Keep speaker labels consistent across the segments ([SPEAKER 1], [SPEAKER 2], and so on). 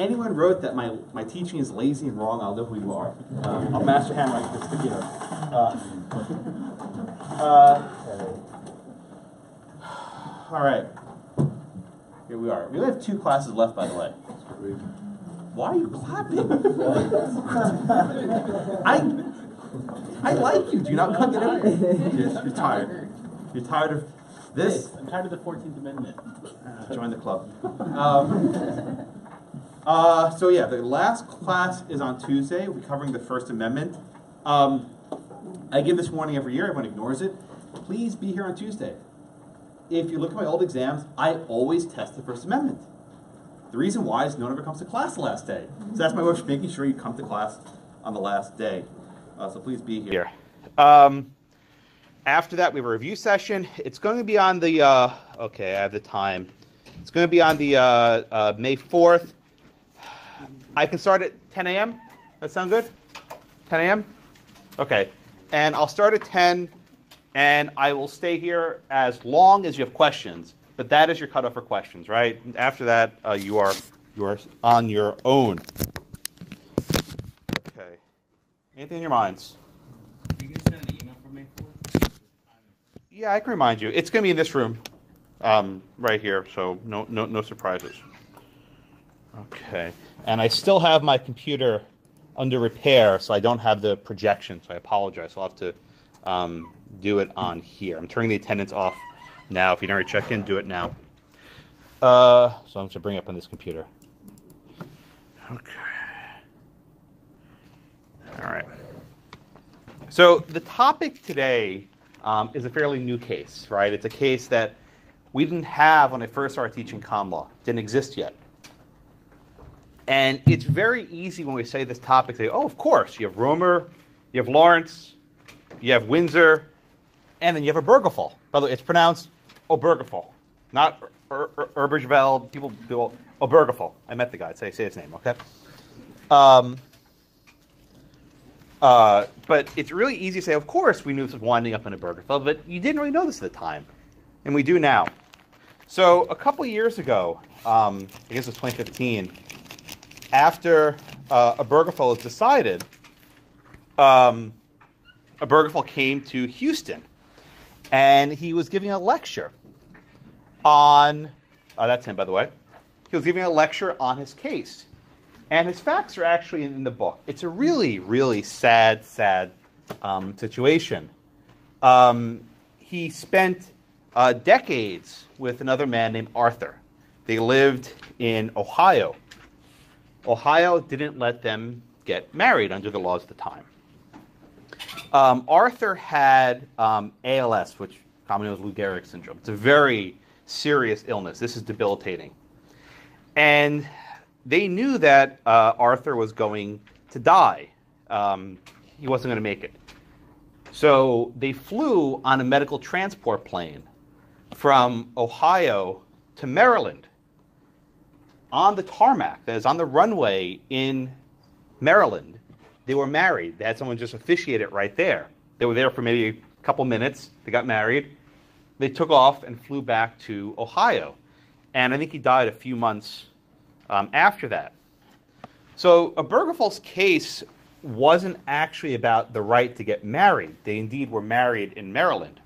[SPEAKER 1] anyone wrote that my teaching is lazy and wrong, I'll know who you are. I'll master handwrite this computer. All right. Here we are. We only have 2 classes left, by the way. Why are you clapping? I like you. Do you not want to get over it? You're tired. You're tired of this?
[SPEAKER 2] I'm tired of the 14th Amendment.
[SPEAKER 1] Join the club. So yeah, the last class is on Tuesday. We'll be covering the First Amendment. I give this warning every year. Everyone ignores it. Please be here on Tuesday. If you look at my old exams, I always test the First Amendment. The reason why is no one ever comes to class the last day. So that's my way of making sure you come to class on the last day. So please be here. After that, we have a review session. It's going to be on the, okay, I have the time. It's going to be on the May 4th. I can start at 10 a.m. That sound good? 10 a.m.? Okay. And I'll start at 10, and I will stay here as long as you have questions. But that is your cutoff for questions, right? After that, you are on your own. Okay. Anything in your minds?
[SPEAKER 2] You can send an email from May 4th?
[SPEAKER 1] Yeah, I can remind you. It's going to be in this room, right here. So no surprises. Okay. And I still have my computer under repair, so I don't have the projection. So I apologize. I'll have to do it on here. I'm turning the attendance off now. If you don't check in, do it now. So I'm going to bring it up on this computer. Okay. All right. So the topic today is a fairly new case, right? It's a case that we didn't have when I first started teaching ConLaw. It didn't exist yet. And it's very easy when we say this topic, say, oh, of course, you have Romer, you have Lawrence, you have Windsor, and then you have Obergefell. By the way, it's pronounced Obergefell, not Obergefell. People do Obergefell. I met the guy. Say his name, okay? But it's really easy to say, of course, we knew this was winding up in Obergefell, but you didn't really know this at the time, and we do now. So a couple years ago, I guess it was 2015, after Obergefell was decided, Obergefell came to Houston, and he was giving a lecture on, that's him, by the way. He was giving a lecture on his case. And his facts are actually in the book. It's a really, really sad situation. He spent decades with another man named Arthur. They lived in Ohio. Ohio didn't let them get married under the laws at the time. Arthur had ALS, which commonly known as Lou Gehrig's syndrome. It's a very serious illness. This is debilitating. And they knew that Arthur was going to die. He wasn't going to make it. So they flew on a medical transport plane from Ohio to Maryland on the tarmac, that is on the runway in Maryland. They were married. They had someone just officiate it right there. They were there for maybe a couple minutes. They got married. They took off and flew back to Ohio. And I think he died a few months after that. So Obergefell's case wasn't actually about the right to get married. They indeed were married in Maryland.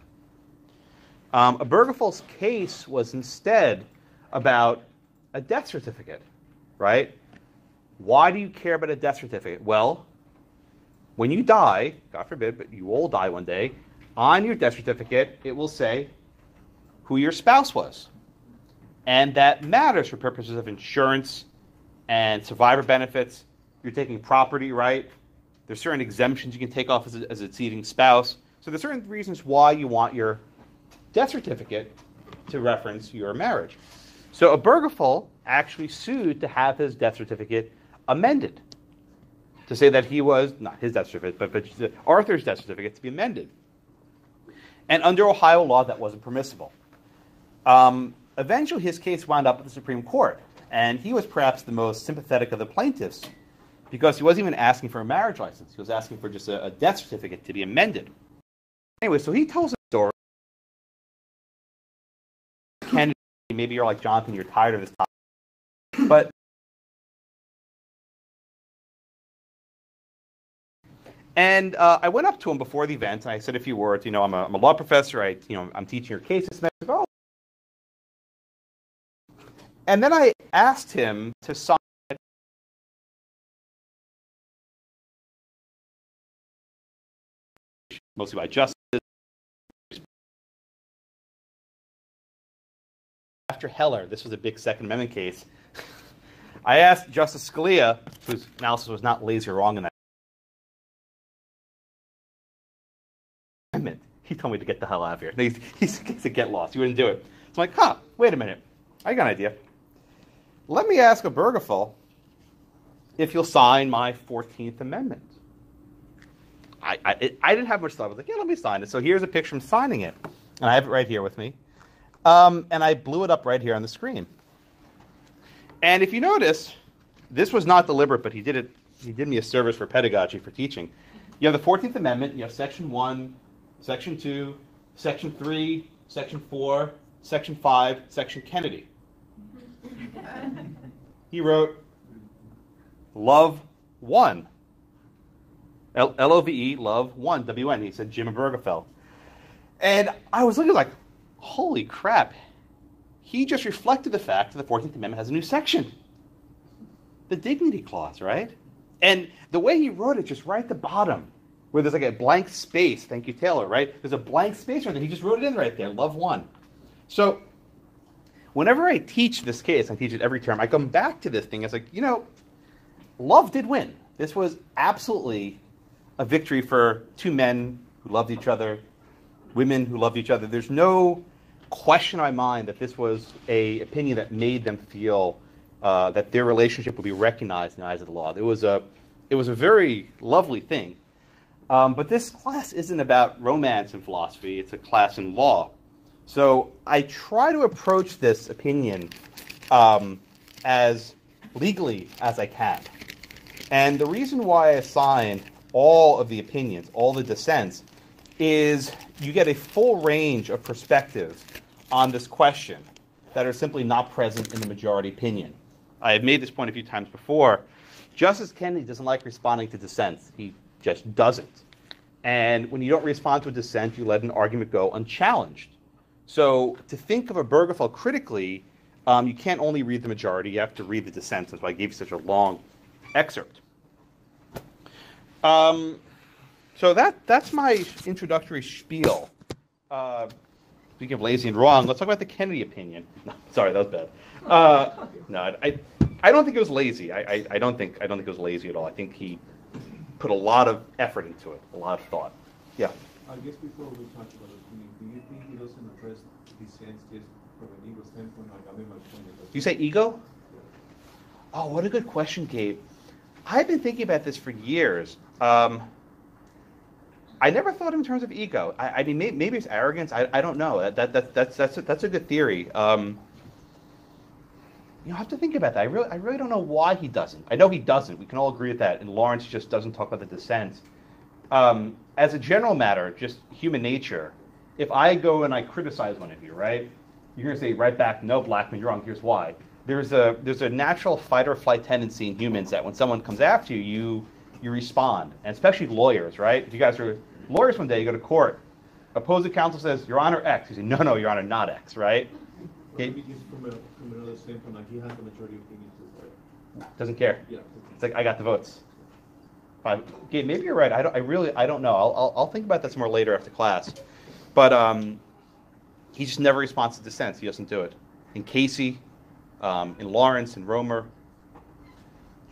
[SPEAKER 1] Obergefell's case was instead about a death certificate, right? Why do you care about a death certificate? Well, when you die, God forbid, but you all die one day, on your death certificate, it will say who your spouse was. And that matters for purposes of insurance and survivor benefits. You're taking property, right? There's certain exemptions you can take off as a deceding spouse. So there's certain reasons why you want your death certificate to reference your marriage. So Obergefell actually sued to have his death certificate amended, to say that he was, not his death certificate, but Arthur's death certificate to be amended. And under Ohio law, that wasn't permissible. Eventually, his case wound up at the Supreme Court, and he was perhaps the most sympathetic of the plaintiffs because he wasn't even asking for a marriage license. He was asking for just a death certificate to be amended. Anyway, so he tells a story. Kennedy, maybe you're like Jonathan, you're tired of this topic. But And I went up to him before the event, and I said a few words. I'm a law professor. I'm teaching your case this semester. Oh. And then I asked him to sign mostly by justice. After Heller, this was a big Second Amendment case. I asked Justice Scalia, whose analysis was not lazy or wrong in that amendment. He told me to get the hell out of here. He said, get lost. You wouldn't do it. So I'm like, wait a minute. I got an idea. Let me ask Obergefell if you'll sign my 14th Amendment. I didn't have much thought. I was like, yeah, let me sign it. So here's a picture of him signing it. And I have it right here with me. And I blew it up right here on the screen. And if you notice, this was not deliberate, but he did me a service for pedagogy, for teaching. You have the 14th Amendment. You have Section 1, Section 2, Section 3, Section 4, Section 5, Section Kennedy. He wrote, Love 1. L-O-V-E, Love 1, W-N. He said Jim Obergefell. And I was looking like, holy crap. He just reflected the fact that the 14th Amendment has a new section. The Dignity Clause, right? And the way he wrote it, just right at the bottom, where there's like a blank space, thank you, Taylor, right? There's a blank space right there. He just wrote it in right there, Love 1. So whenever I teach this case, I teach it every term, I come back to this thing. It's like, love did win. This was absolutely a victory for two men who loved each other, women who loved each other. There's no question in my mind that this was an opinion that made them feel that their relationship would be recognized in the eyes of the law. It was a very lovely thing. But this class isn't about romance in philosophy. It's a class in law. So I try to approach this opinion as legally as I can. And the reason why I assigned all of the opinions, all the dissents, is you get a full range of perspectives on this question that are simply not present in the majority opinion. I have made this point a few times before. Justice Kennedy doesn't like responding to dissents. He just doesn't. And when you don't respond to a dissent, you let an argument go unchallenged. So to think of Obergefell critically, you can't only read the majority, you have to read the dissents. That's why I gave you such a long excerpt. So that's my introductory spiel. Speaking of lazy and wrong, let's talk about the Kennedy opinion. No, sorry, that was bad. No, I don't think it was lazy. I don't think it was lazy at all. I think he put a lot of effort into it, a lot of thought. Yeah.
[SPEAKER 3] I guess before we talk about opinion, do you think he doesn't address dissents just from an ego standpoint?
[SPEAKER 1] Do you say ego?
[SPEAKER 3] Yeah.
[SPEAKER 1] Oh, what a good question, Gabe. I've been thinking about this for years. I never thought in terms of ego. I mean, maybe it's arrogance. I don't know. That's a good theory. I have to think about that. I really don't know why he doesn't. I know he doesn't. We can all agree with that. And Lawrence just doesn't talk about the dissent. As a general matter, just human nature, if I go and I criticize one of you, right? You're going to say right back, no, Blackman, you're wrong. Here's why. There's a natural fight or flight tendency in humans that when someone comes after you, you respond. And especially lawyers, right? If you guys are lawyers one day, you go to court. Opposing counsel says, Your Honor, X. You say, no, Your Honor, not X, right?
[SPEAKER 3] Well, maybe just from another standpoint, like he has the majority opinion too, right?
[SPEAKER 1] Doesn't care.
[SPEAKER 3] Yeah.
[SPEAKER 1] It's like, I got the votes. Fine. Okay, maybe you're right. I don't know. I'll think about this more later after class. But he just never responds to dissents. He doesn't do it. In Casey, in Lawrence, in Romer,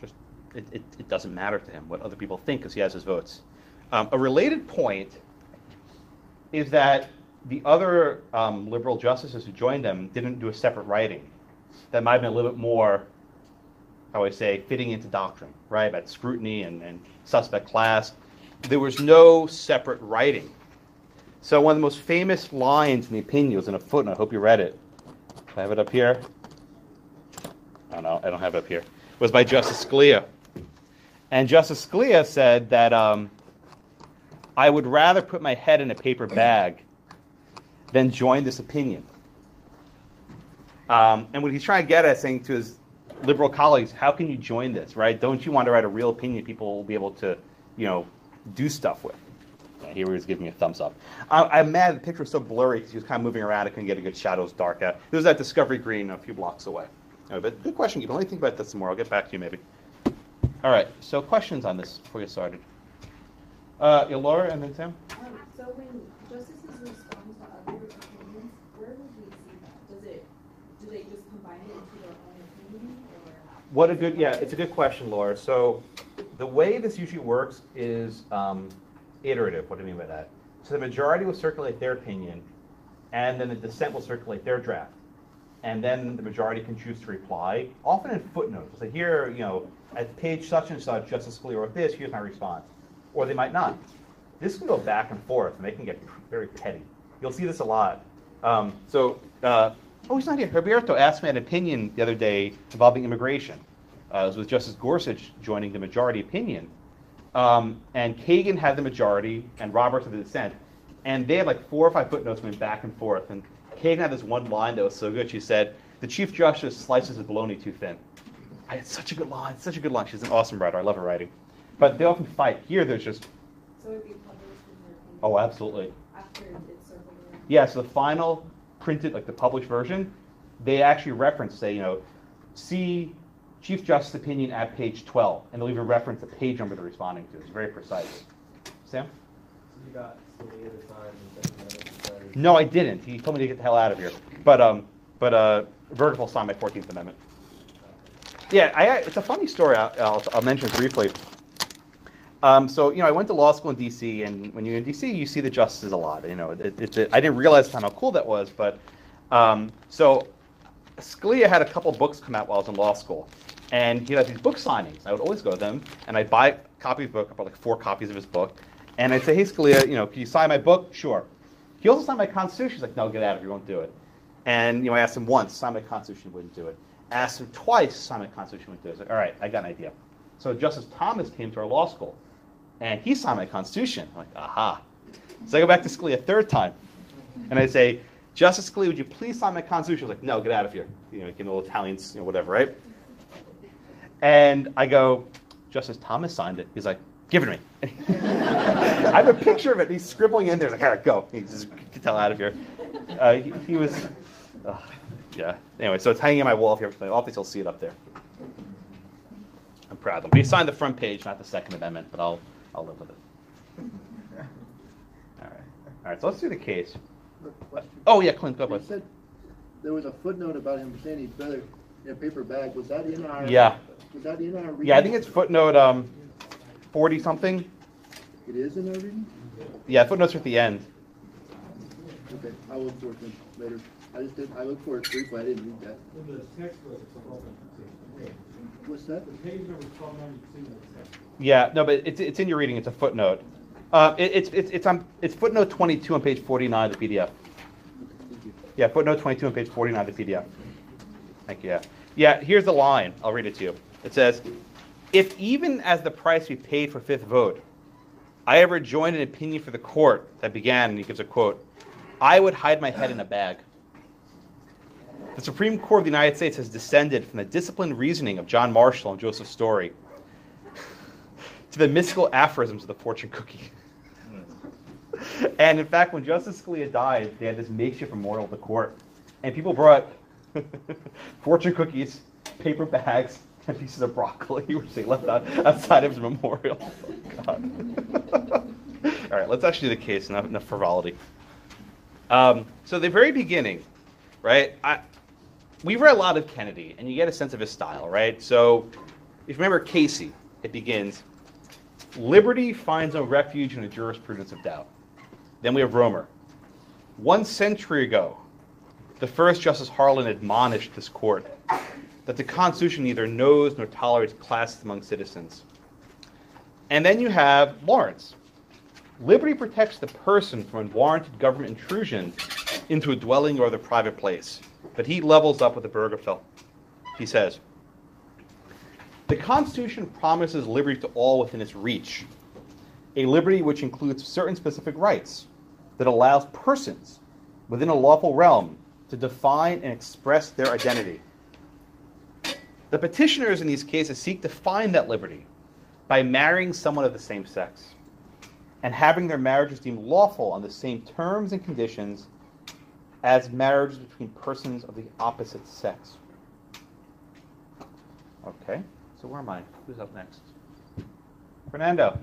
[SPEAKER 1] just it doesn't matter to him what other people think because he has his votes. A related point is that the other liberal justices who joined them didn't do a separate writing. That might have been a little bit more, how do I say, fitting into doctrine, right? About scrutiny and suspect class. There was no separate writing. So one of the most famous lines in the opinion was in a footnote. I hope you read it. I have it up here. Oh no, I don't have it up here. It was by Justice Scalia. And Justice Scalia said that I would rather put my head in a paper bag than join this opinion. And what he's trying to get at, saying to his liberal colleagues, how can you join this, right? Don't you want to write a real opinion people will be able to, do stuff with. Yeah, here he was giving me a thumbs up. I'm mad the picture was so blurry because he was kind of moving around. I couldn't get a good shadow. It was dark out. It was at Discovery Green a few blocks away. But good question. You can only think about this some more. I'll get back to you maybe. All right. So questions on this before we get started? Yeah, Laura and then Sam.
[SPEAKER 4] So when justices respond to other opinions, where would we see that? Do they just combine it into their own opinion, or?
[SPEAKER 1] It's a good question, Laura. So the way this usually works is iterative. What do I mean by that? So the majority will circulate their opinion, and then the dissent will circulate their draft. And then the majority can choose to reply, often in footnotes. So here, at page such and such, Justice Scalia wrote this, here's my response. Or they might not. This can go back and forth, and they can get very petty. You'll see this a lot. He's not here. Roberto asked me an opinion the other day involving immigration. It was with Justice Gorsuch joining the majority opinion. And Kagan had the majority, and Roberts had the dissent. And they had like 4 or 5 footnotes going back and forth. And Kagan had this one line that was so good. She said, "The Chief Justice slices the bologna too thin." It's such a good line. Such a good line. She's an awesome writer. I love her writing. But they often fight. Here, there's just...
[SPEAKER 4] So it would be published in your opinion?
[SPEAKER 1] Oh, absolutely.
[SPEAKER 4] After it's circulated?
[SPEAKER 1] Yeah, so the final printed, like the published version, they actually reference, say, see Chief Justice opinion at page 12. And they'll even reference the page number they're responding to. It's very precise. Sam?
[SPEAKER 3] So you got Scalia to sign and Second Amendment to sign.
[SPEAKER 1] No, I didn't. He told me to get the hell out of here. But Obergefell signed my 14th Amendment. Yeah, it's a funny story. I'll mention it briefly. I went to law school in D.C., and when you're in D.C., you see the justices a lot. I didn't realize how cool that was, but so Scalia had a couple books come out while I was in law school, and he had these book signings. I would always go to them, and I'd buy a copy of his book. I bought like 4 copies of his book, and I'd say, "Hey, Scalia, can you sign my book?" "Sure." He also signed my Constitution. He's like, "No, get out of here. You won't do it." And I asked him once, sign my Constitution, he wouldn't do it. Asked him twice, sign my Constitution, wouldn't do it. I was like, "All right, I got an idea." So Justice Thomas came to our law school, and he signed my Constitution. I'm like, aha. So I go back to Scalia a 3rd time, and I say, "Justice Scalia, would you please sign my Constitution?" He's like, "No, get out of here." Give the little Italians, whatever, right? And I go, "Justice Thomas signed it." He's like, "Give it to me." I have a picture of it. He's scribbling in there. He's like, "All right, go." He just get the hell out of here. He was, yeah. Anyway, so it's hanging on my wall here. Obviously, you'll see it up there. I'm proud of him. But he signed the front page, not the Second Amendment, but I'll live with it. All right. So let's do the case. Oh yeah, Clint, go ahead.
[SPEAKER 5] You said there was a footnote about him saying he'd better in a paper bag. Was that in our?
[SPEAKER 1] Yeah.
[SPEAKER 5] Was that in our reading?
[SPEAKER 1] Yeah, I think it's footnote 40 something.
[SPEAKER 5] It is in our reading.
[SPEAKER 1] Yeah, footnotes are at the end.
[SPEAKER 5] Okay, I'll look for it then later. I looked for it briefly. I didn't read that.
[SPEAKER 3] In the text was 1292.
[SPEAKER 5] What's that?
[SPEAKER 3] The page number is 1292 in the text.
[SPEAKER 1] Yeah, no, but it's in your reading. It's a footnote. It's footnote 22 on page 49 of the PDF.
[SPEAKER 5] Thank you.
[SPEAKER 1] Yeah, footnote 22 on page 49 of the PDF. Thank you. Yeah, here's the line. I'll read it to you. It says, "If even as the price we paid for 5th vote, I ever joined an opinion for the court that began," and he gives a quote, "I would hide my head in a bag." The Supreme Court of the United States has descended from the disciplined reasoning of John Marshall and Joseph Story to the mystical aphorisms of the fortune cookie. And in fact, when Justice Scalia died, they had this makeshift memorial of the court. And people brought fortune cookies, paper bags, and pieces of broccoli, which they left outside of his memorial. Oh, God. All right, let's actually do the case, enough frivolity. So the very beginning, right, we've read a lot of Kennedy, and you get a sense of his style, right? So if you remember Casey, it begins, "Liberty finds no refuge in the jurisprudence of doubt." Then we have Romer. "1 century ago, the first Justice Harlan admonished this court that the Constitution neither knows nor tolerates classes among citizens." And then you have Lawrence. "Liberty protects the person from unwarranted government intrusion into a dwelling or the private place." But he levels up with the Obergefell. He says, "The Constitution promises liberty to all within its reach, a liberty which includes certain specific rights that allows persons within a lawful realm to define and express their identity. The petitioners in these cases seek to find that liberty by marrying someone of the same sex. and having their marriages deemed lawful on the same terms and conditions as marriages between persons of the opposite sex. Okay, so where am I? Who's up next? Fernando.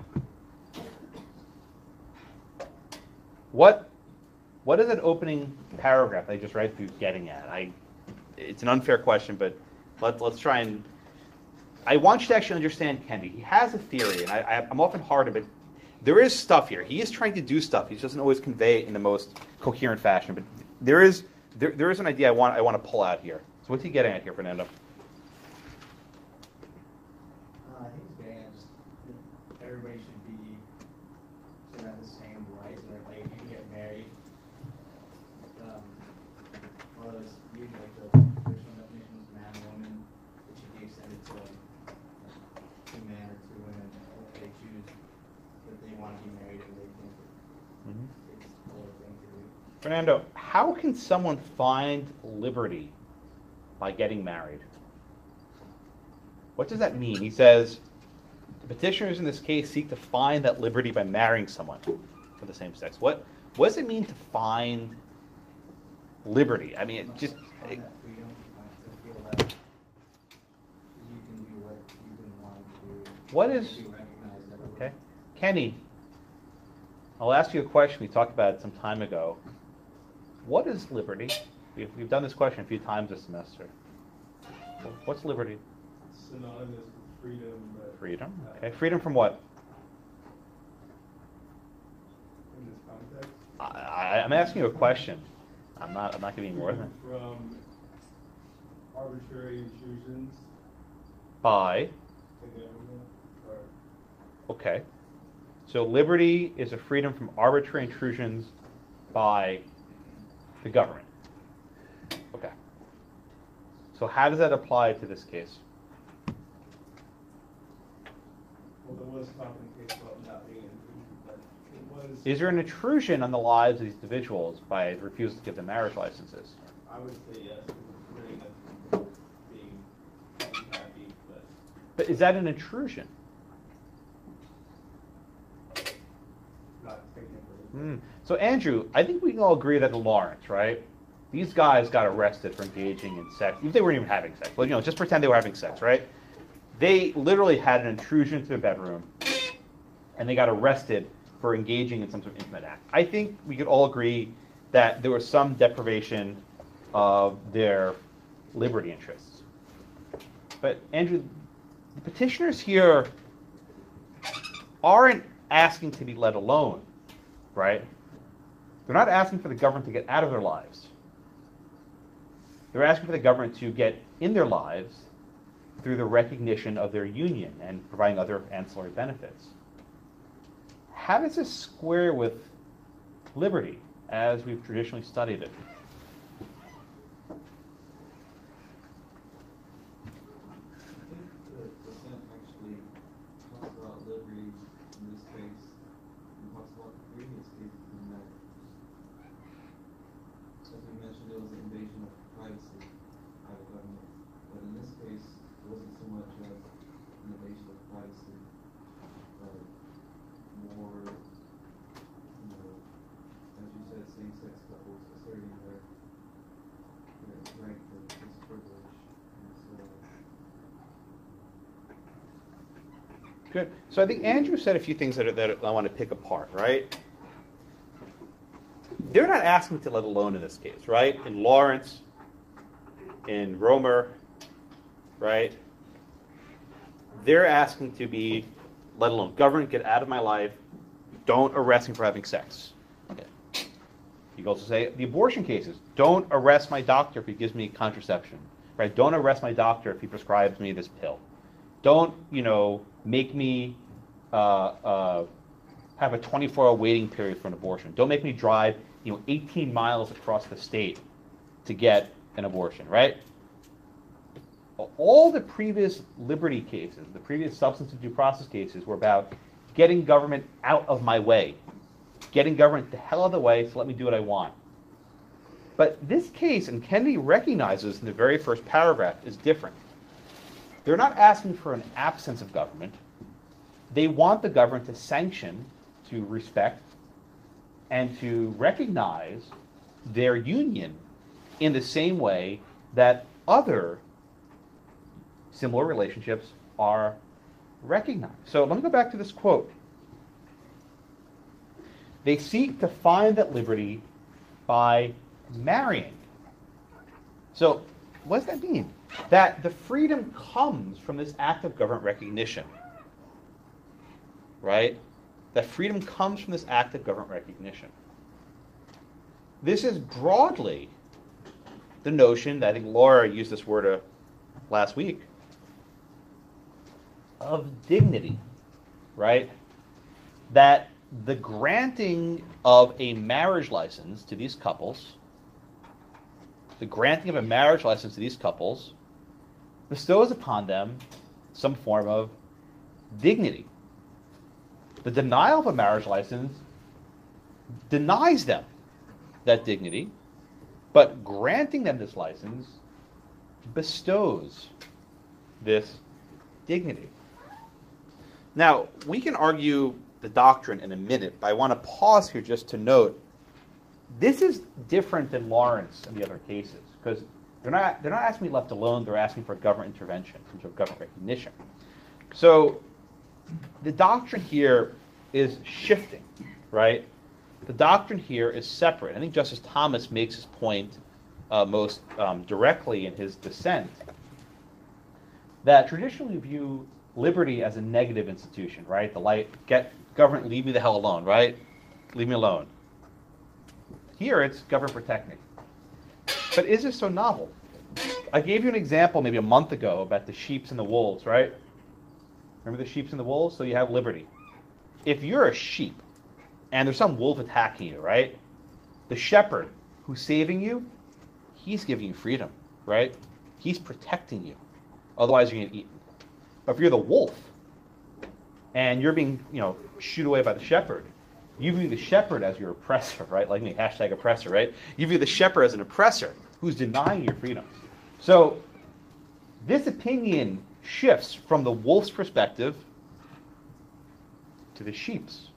[SPEAKER 1] What is that opening paragraph I just read through getting at? It's an unfair question, but let's try and... I want you to actually understand Kennedy. He has a theory, and I'm often hard, but there is stuff here. He is trying to do stuff. He just doesn't always convey it in the most coherent fashion. But there is an idea I want to pull out here. So what's he getting at here, Fernando?
[SPEAKER 2] I think it's getting at just that everybody should be sort of at the same rights. Like if you get married, well, it's usually like the traditional definitions, man and woman, it should be extended to two men or two women if they choose that they want to be married and they think it's a little thing to do.
[SPEAKER 1] Fernando, how can someone find liberty by getting married? What does that mean? He says, the petitioners in this case seek to find that liberty by marrying someone for the same sex. What does it mean to find liberty? I mean, it just...
[SPEAKER 2] Find that freedom, to feel that you can do what you've been wanting to do.
[SPEAKER 1] What is...
[SPEAKER 2] Be recognized everywhere.
[SPEAKER 1] Okay. Kenny, I'll ask you a question. We talked about it some time ago. What is liberty? We've done this question a few times this semester. What's liberty?
[SPEAKER 3] Synonymous with freedom, but
[SPEAKER 1] Freedom. Okay. Freedom from what?
[SPEAKER 3] in this context,
[SPEAKER 1] I'm asking you a question. I'm not giving you more than
[SPEAKER 3] from arbitrary intrusions
[SPEAKER 1] by.
[SPEAKER 3] in government, or
[SPEAKER 1] Okay. So liberty is a freedom from arbitrary intrusions by the government. Okay. So how does that apply to this case?
[SPEAKER 3] well, there was talk in the case about not being intrusion, but it was.
[SPEAKER 1] Is there an intrusion on the lives of these individuals by refusing to give them marriage licenses?
[SPEAKER 3] I would say yes, it was really not being unhappy,
[SPEAKER 1] But is that an intrusion?
[SPEAKER 3] not technically.
[SPEAKER 1] So Andrew, I think we can all agree that in Lawrence, right? These guys got arrested for engaging in sex. If they weren't even having sex, but just pretend they were having sex, right? They literally had an intrusion into their bedroom, and they got arrested for engaging in some sort of intimate act. I think we could all agree that there was some deprivation of their liberty interests. But Andrew, the petitioners here aren't asking to be let alone, right? They're not asking for the government to get out of their lives. They're asking for the government to get in their lives through the recognition of their union and providing other ancillary benefits. How does this square with liberty as we've traditionally studied it?
[SPEAKER 6] I think the dissent actually talks about liberty in this case and talks about the previous cases in that, as we mentioned, it was an invasion of privacy by the government. But in this case, it wasn't so much as an invasion of privacy, but more, as you said, same-sex couples asserting their right to this privilege. And so,
[SPEAKER 1] Good. So I think Andrew said a few things that I want to pick apart, right? They're not asking to let alone in this case, right? In Lawrence, in Romer, right? They're asking to be let alone. Government, get out of my life. Don't arrest me for having sex. Okay. You can also say the abortion cases. Don't arrest my doctor if he gives me contraception. Right? Don't arrest my doctor if he prescribes me this pill. Don't, make me have a 24-hour waiting period for an abortion. Don't make me drive, 18 miles across the state to get an abortion, right? All the previous liberty cases, the previous substantive due process cases were about getting government out of my way, getting government the hell out of the way to let me do what I want. But this case, and Kennedy recognizes in the very first paragraph, is different. They're not asking for an absence of government. They want the government to sanction, to respect and to recognize their union in the same way that other similar relationships are recognized. So let me go back to this quote. They seek to find that liberty by marrying. So what does that mean? That the freedom comes from this act of government recognition. Right? That freedom comes from this act of government recognition. This is broadly the notion that I think Laura used this word last week of dignity, right? That the granting of a marriage license to these couples, bestows upon them some form of dignity. The denial of a marriage license denies them that dignity, but granting them this license bestows this dignity. Now, we can argue the doctrine in a minute, but I want to pause here just to note this is different than Lawrence and the other cases, because they're not asking to be left alone, they're asking for government intervention in terms of government recognition. So the doctrine here is shifting, right? The doctrine here is separate. I think Justice Thomas makes his point most directly in his dissent, that traditionally view liberty as a negative institution, right? Get government, leave me the hell alone, right? Leave me alone. Here it's government protect me. But is this so novel? I gave you an example maybe a month ago about the sheep and the wolves, right? Remember the sheep and the wolves? So you have liberty. If you're a sheep and there's some wolf attacking you, right? The shepherd who's saving you, he's giving you freedom, right? He's protecting you. Otherwise you're going to get eaten. But if you're the wolf and you're being, shooed away by the shepherd, you view the shepherd as your oppressor, right? Like me, hashtag oppressor, right? You view the shepherd as an oppressor who's denying your freedom. So this opinion shifts from the wolf's perspective to the sheep's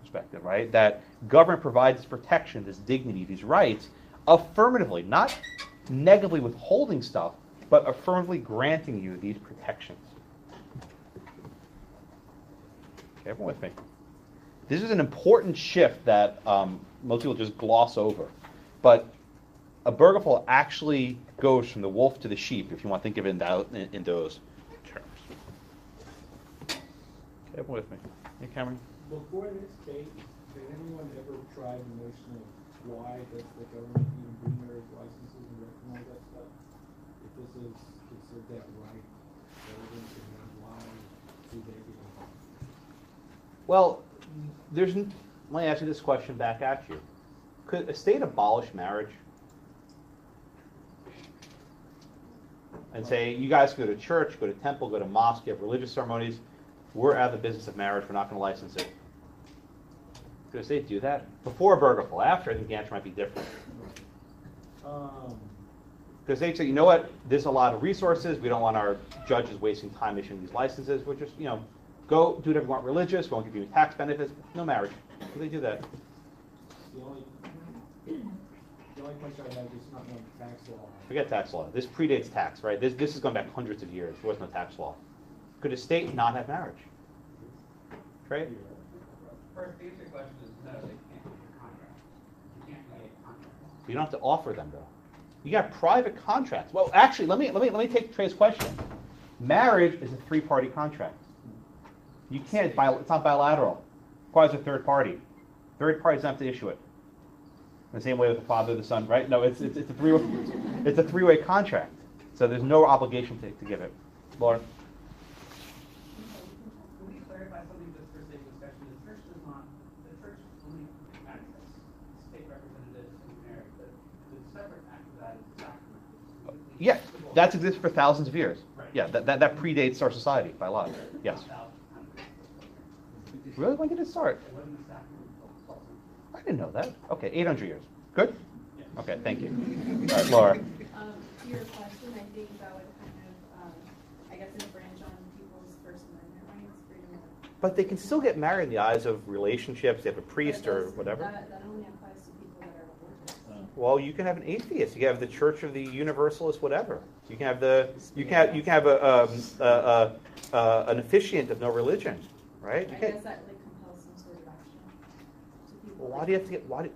[SPEAKER 1] perspective, right? That government provides this protection, this dignity, these rights, affirmatively, not negatively withholding stuff, but affirmatively granting you these protections. Okay, everyone with me? This is an important shift that most people just gloss over. But Obergefell actually goes from the wolf to the sheep, if you want to think of it in those terms. Okay, everyone with me? Hey, Cameron?
[SPEAKER 3] Before this case, did anyone ever try the notion of why does the government even bring marriage licenses and recognize that stuff? If this is that right, relevant, and why do they get involved?
[SPEAKER 1] Well, let me ask you this question back at you. Could a state abolish marriage? And say, you guys go to church, go to temple, go to mosque, you have religious ceremonies, we're out of the business of marriage, we're not going to license it. Could a state do that? Before Obergefell, after, I think the answer might be different. Because they'd say, you know what, there's a lot of resources, we don't want our judges wasting time issuing these licenses, we're just, go do whatever you want religious, we won't give you tax benefits, no marriage. Could they do that?
[SPEAKER 3] The only question I have is not knowing tax law.
[SPEAKER 1] Forget tax law. This predates tax, right? This is going back hundreds of years. There was no tax law. Could a state not have marriage? Trey?
[SPEAKER 2] First, the answer to your question is no, they can't make a contract. You can't make a contract.
[SPEAKER 1] You don't have to offer them, though. You got private contracts. Well, actually, let me take Trey's question. Marriage is a three-party contract. You can't, it's not bilateral. It requires a third party. Third party doesn't have to issue it. The same way with the father, the son, right? No, it's a three-way contract. So there's no obligation to give it. Laura?
[SPEAKER 2] Can we clarify something just for sake of discussion? The church only access state representatives and marriage, but the separate act of that is the sacrament.
[SPEAKER 1] Yeah, that's existed for thousands of years.
[SPEAKER 2] Right.
[SPEAKER 1] Yeah, that predates our society by law. Yes. Really? When did it start? I didn't know that. Okay, 800 years. Good? Okay, thank you. All right, Laura.
[SPEAKER 4] To your question, I think that would kind of, infringe on people's First Amendment rights, freedom of
[SPEAKER 1] But they can still get married in the eyes of relationships. They have a priest
[SPEAKER 4] But
[SPEAKER 1] or
[SPEAKER 4] does-
[SPEAKER 1] whatever.
[SPEAKER 4] That only applies to people that are aborted.
[SPEAKER 1] Well, you can have an atheist. You can have the Church of the Universalist, whatever. You can have an officiant of no religion, right?
[SPEAKER 4] I
[SPEAKER 1] You can't.
[SPEAKER 4] guess that like compels some sort of action to people.
[SPEAKER 1] Well, why do you have to get? Well,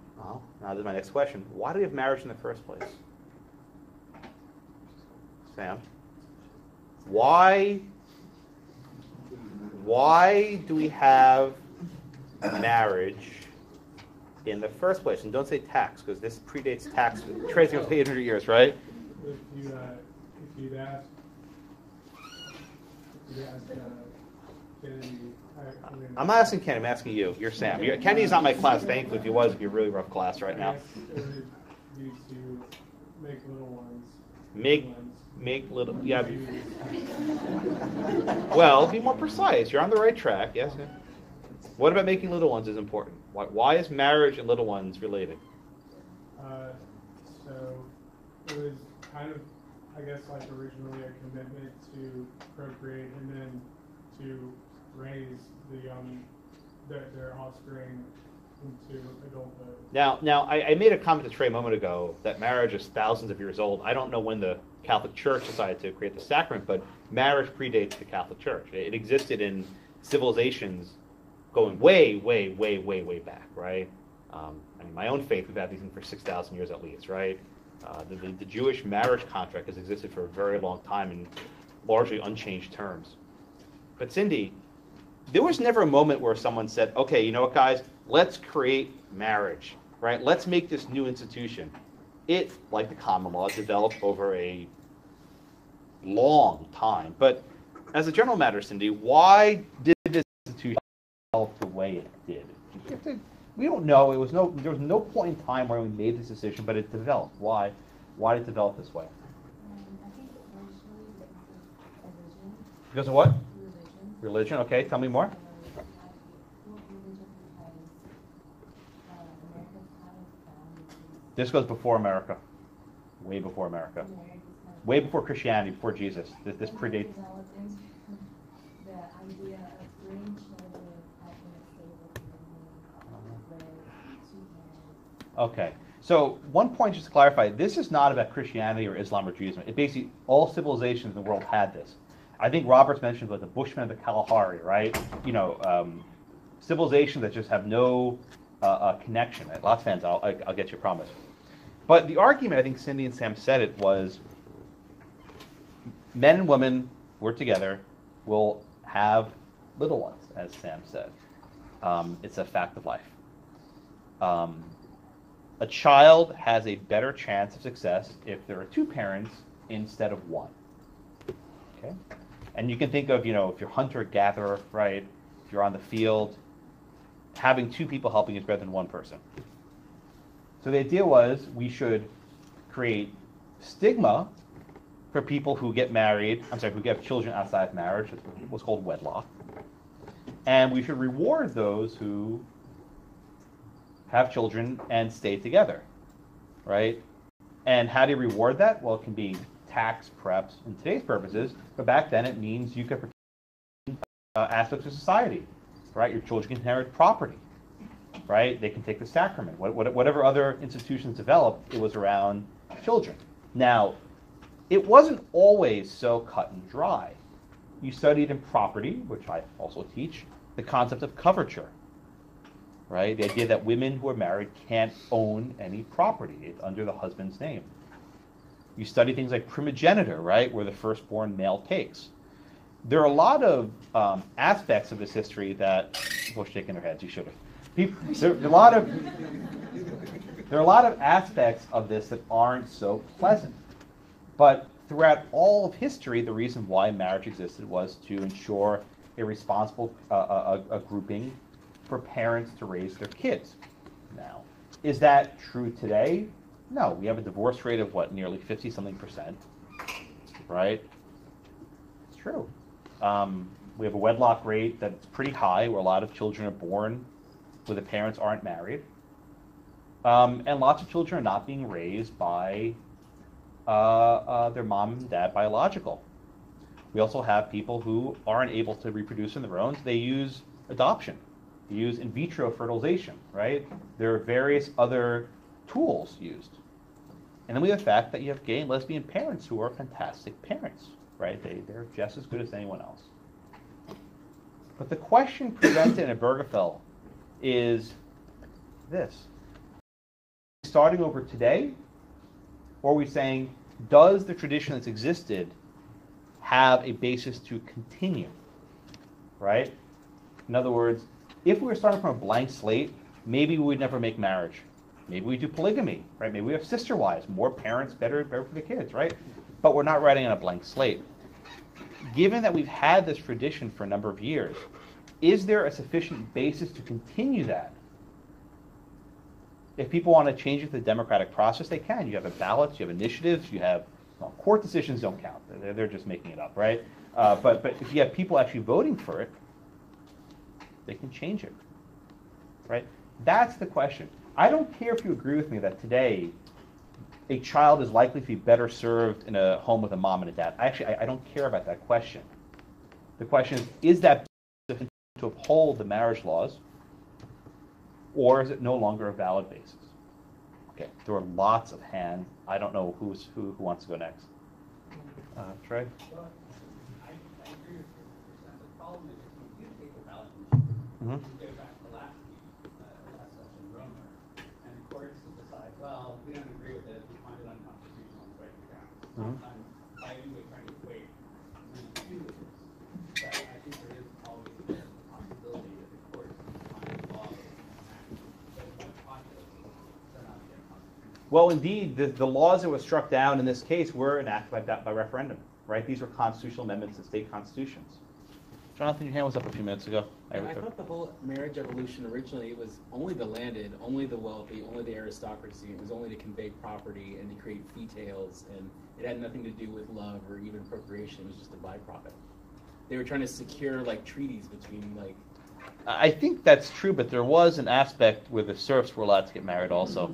[SPEAKER 1] now this is my next question. Why do we have marriage in the first place? Sam, why do we have marriage in the first place? And don't say tax, because this predates tax. Tracing up to 800 years, right?
[SPEAKER 3] If you'd asked Kennedy,
[SPEAKER 1] I'm not asking Kenny, I'm asking you. You're Sam. Kenny's not my class. Thankfully, if he was, it'd be a really rough class right now.
[SPEAKER 3] I guess it would be to make little ones.
[SPEAKER 1] Make little. Yeah. Well, be more precise. You're on the right track. Yes. What about making little ones is important? Why is marriage and little ones related?
[SPEAKER 3] So it was kind of, I guess, like originally a commitment to procreate and then to raise their offspring into adulthood.
[SPEAKER 1] Now, I made a comment to Trey a moment ago that marriage is thousands of years old. I don't know when the Catholic Church decided to create the sacrament, but marriage predates the Catholic Church. It existed in civilizations going way, way, way, way, way back, right? I mean, my own faith, we've had these things for 6,000 years at least, right? The Jewish marriage contract has existed for a very long time in largely unchanged terms. But Cindy, there was never a moment where someone said, okay, you know what, guys, let's create marriage, right? Let's make this new institution. It, like the common law, developed over a long time. But as a general matter, Cindy, why did this institution develop the way it did? We don't know. There was no point in time where we made this decision, but it developed. Why? Why did it develop this way?
[SPEAKER 4] I think originally religion.
[SPEAKER 1] Because of what?
[SPEAKER 4] Religion.
[SPEAKER 1] Religion. Okay, tell me more.
[SPEAKER 4] Religion because America's kind of found
[SPEAKER 1] This goes before America. Way before America. Way before Christianity, before Jesus. This predates.
[SPEAKER 4] Developing the idea of bringing children having a stable family where two parents.
[SPEAKER 1] Okay. So one point just to clarify, this is not about Christianity or Islam or Judaism. It basically, all civilizations in the world had this. I think Roberts mentioned about the Bushmen of the Kalahari, right? You know, civilizations that just have no connection. Lots of fans, I'll get you a promise. But the argument, I think Cindy and Sam said it, was men and women work together, will have little ones, as Sam said. It's a fact of life. A child has a better chance of success if there are two parents instead of one. Okay? And you can think of, you know, if you're hunter-gatherer, right? If you're on the field, having two people helping is better than one person. So the idea was we should create stigma for people who get married, who get children outside of marriage, what's called wedlock. And we should reward those who have children and stay together, right? And how do you reward that? Well, it can be tax, perhaps, in today's purposes, but back then it means you could protect aspects of society, right? Your children can inherit property, right? They can take the sacrament. Whatever other institutions developed, it was around children. Now, it wasn't always so cut and dry. You studied in property, which I also teach, the concept of coverture, right? The idea that women who are married can't own any property. It's under the husband's name. You study things like primogeniture, right, where the firstborn male takes. There are a lot of aspects of this history that people are shaking their heads. You should have. There are a lot of aspects of this that aren't so pleasant. But throughout all of history, the reason why marriage existed was to ensure a responsible a grouping for parents to raise their kids. Now, is that true today? No. We have a divorce rate of nearly 50-something%, right? It's true. We have a wedlock rate that's pretty high, where a lot of children are born where the parents aren't married. And lots of children are not being raised by their mom and dad biological. We also have people who aren't able to reproduce on their own, so they use adoption. You use in vitro fertilization, right? There are various other tools used. And then we have the fact that you have gay and lesbian parents who are fantastic parents, right? They're just as good as anyone else. But the question presented in Obergefell is this. Starting over today, or are we saying, does the tradition that's existed have a basis to continue, right? In other words, if we were starting from a blank slate, maybe we would never make marriage. Maybe we do polygamy, right? Maybe we have sister wives, more parents, better for the kids, right? But we're not writing on a blank slate. Given that we've had this tradition for a number of years, is there a sufficient basis to continue that? If people want to change it to the democratic process, they can. You have a ballot, you have initiatives, you have court decisions don't count. They're just making it up, right? But if you have people actually voting for it, they can change it, right? That's the question. I don't care if you agree with me that today a child is likely to be better served in a home with a mom and a dad. I don't care about that question. The question is that to uphold the marriage laws, or is it no longer a valid basis? Okay, there are lots of hands. I don't know who wants to go next. Trey?
[SPEAKER 7] Well, I agree with you. The problem is if you take the ballot initiative, you go back to last session, Romer, and the courts will decide, well, we don't agree with it, we find it unconstitutional and break it down. Sometimes I anyway trying to equate do with this. But I think there is always the possibility that the courts find a law that is unpopular, turn out to get constitutional.
[SPEAKER 1] Well, indeed, the laws that were struck down in this case were enacted by referendum, right? These were constitutional amendments to state constitutions. Jonathan, your hand was up a few minutes ago.
[SPEAKER 8] I thought the whole marriage evolution originally, it was only the landed, only the wealthy, only the aristocracy. It was only to convey property and to create fee-tails, and it had nothing to do with love or even procreation. It was just a byproduct. They were trying to secure like treaties between like.
[SPEAKER 1] I think that's true, but there was an aspect where the serfs were allowed to get married also.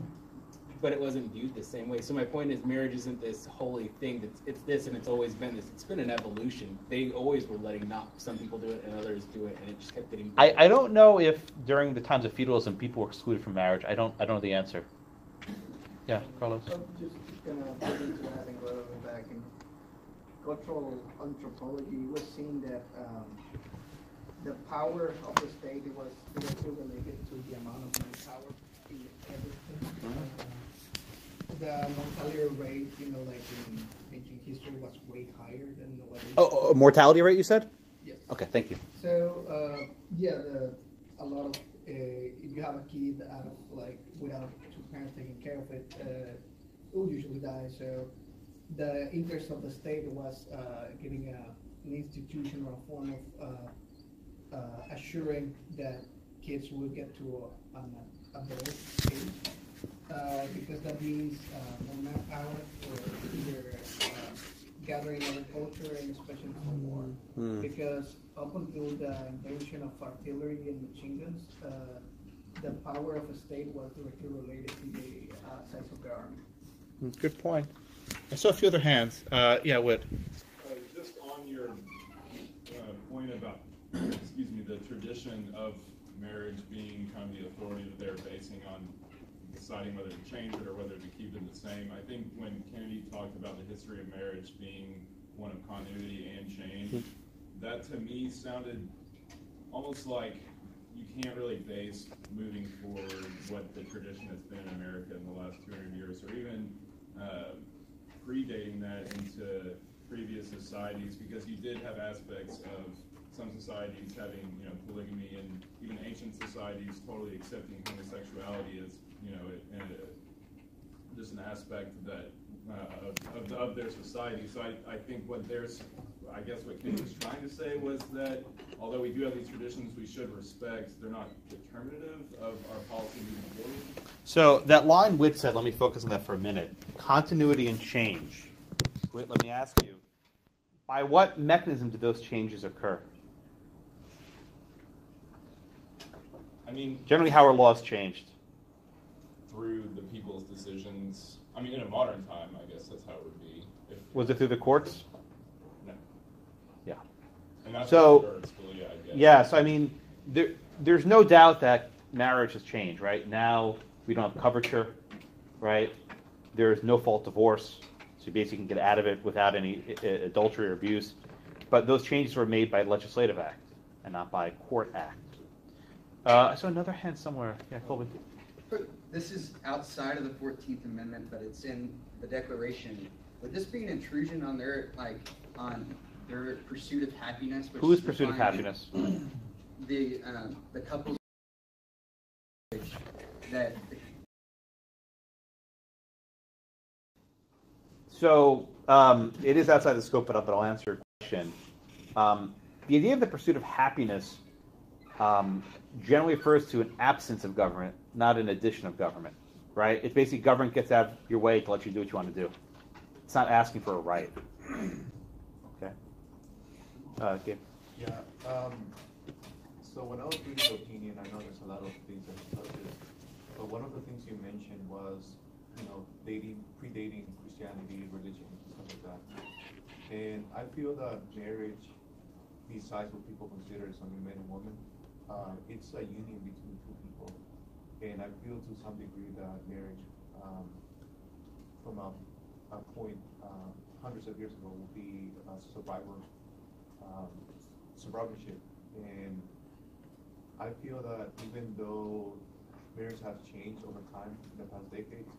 [SPEAKER 8] But it wasn't viewed the same way. So my point is, marriage isn't this holy thing. It's this, and it's always been this. It's been an evolution. They always were letting not some people do it and others do it, and it just kept getting.
[SPEAKER 1] I don't know if during the times of feudalism people were excluded from marriage. I don't know the answer. Yeah, Carlos.
[SPEAKER 5] I'm just gonna put into that and go back in cultural anthropology. We're seeing that the power of the state was directly related to the amount of manpower in everything. The mortality rate, like in ancient history, was way higher than what.
[SPEAKER 1] Oh, mortality rate, you said?
[SPEAKER 5] Yes.
[SPEAKER 1] Okay, thank you.
[SPEAKER 5] So a lot of if you have a kid out of without two parents taking care of it, it will usually die. So the interest of the state was getting an institution or a form of assuring that kids will get to an adult age. Because that means more manpower for either gathering agriculture and especially for war. Because up until the invention of artillery and machine guns, the power of a state was directly related to the size of the army.
[SPEAKER 1] Good point. I saw a few other hands. Yeah, Whit.
[SPEAKER 9] Just on your point about, the tradition of marriage being kind of the authority that they're basing on deciding whether to change it or whether to keep it the same. I think when Kennedy talked about the history of marriage being one of continuity and change, that to me sounded almost like you can't really base moving forward what the tradition has been in America in the last 200 years, or even predating that into previous societies, because you did have aspects of some societies having, polygamy, and even ancient societies totally accepting homosexuality as, just an aspect that of their society. So I think what Ken was trying to say was that although we do have these traditions we should respect, they're not determinative of our policy moving forward.
[SPEAKER 1] So that line Whit said, let me focus on that for a minute. Continuity and change. Whit, let me ask you, by what mechanism did those changes occur?
[SPEAKER 9] I mean,
[SPEAKER 1] generally, how are laws changed?
[SPEAKER 9] Through the people's decisions. I mean, in a modern time, I guess that's how it would be.
[SPEAKER 1] Was it through the courts?
[SPEAKER 9] No.
[SPEAKER 1] Yeah.
[SPEAKER 9] And that's
[SPEAKER 1] so,
[SPEAKER 9] Scalia, I guess.
[SPEAKER 1] yeah, so I mean, there's no doubt that marriage has changed, right? Now we don't have coverture, right? There's no fault divorce, so you basically can get out of it without any adultery or abuse. But those changes were made by legislative act and not by court act. I saw another hand somewhere. Yeah, Colby.
[SPEAKER 10] This is outside of the 14th Amendment, but it's in the Declaration. Would this be an intrusion on their pursuit of happiness?
[SPEAKER 1] Who is pursuit of happiness?
[SPEAKER 10] The couples that.
[SPEAKER 1] So it is outside the scope, but I'll answer your question. The idea of the pursuit of happiness generally refers to an absence of government, not an addition of government, right? It's basically government gets out of your way to let you do what you want to do. It's not asking for a right. Okay. Gabe.
[SPEAKER 6] Yeah. So when I was reading the opinion, I know there's a lot of things that touches, but one of the things you mentioned was, predating Christianity, religion, stuff like that. And I feel that marriage, besides what people consider as only man and woman, it's a union between two people. And I feel to some degree that marriage, from a point hundreds of years ago, will be survivorship. And I feel that even though marriage has changed over time in the past decades,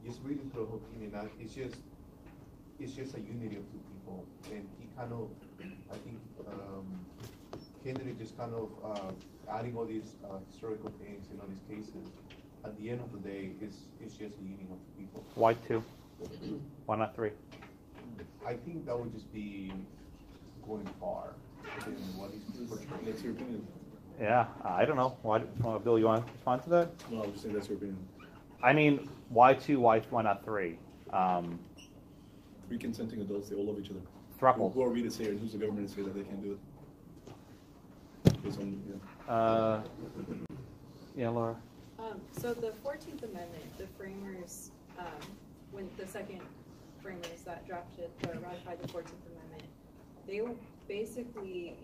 [SPEAKER 6] just reading through the whole opinion, it's just a unity of two people. And he kind of, I think, Kennedy just kind of adding all these historical things in all these cases. At the end of the day, it's just a union of two people.
[SPEAKER 1] Why two? Why not three?
[SPEAKER 6] I think that would just be going far in what he's portraying.
[SPEAKER 11] That's your opinion.
[SPEAKER 1] Yeah, I don't know. Why, Bill, you want to respond to that?
[SPEAKER 11] No, I was just saying that's your opinion.
[SPEAKER 1] I mean, why two? Why not three?
[SPEAKER 11] Three consenting adults, they all love each other.
[SPEAKER 1] Thruple.
[SPEAKER 11] Who are we to say, and who's the government to say that they can't do it? Based on,
[SPEAKER 1] yeah, Laura.
[SPEAKER 4] So the 14th Amendment, the framers, when the second framers that drafted or ratified the 14th Amendment, they basically,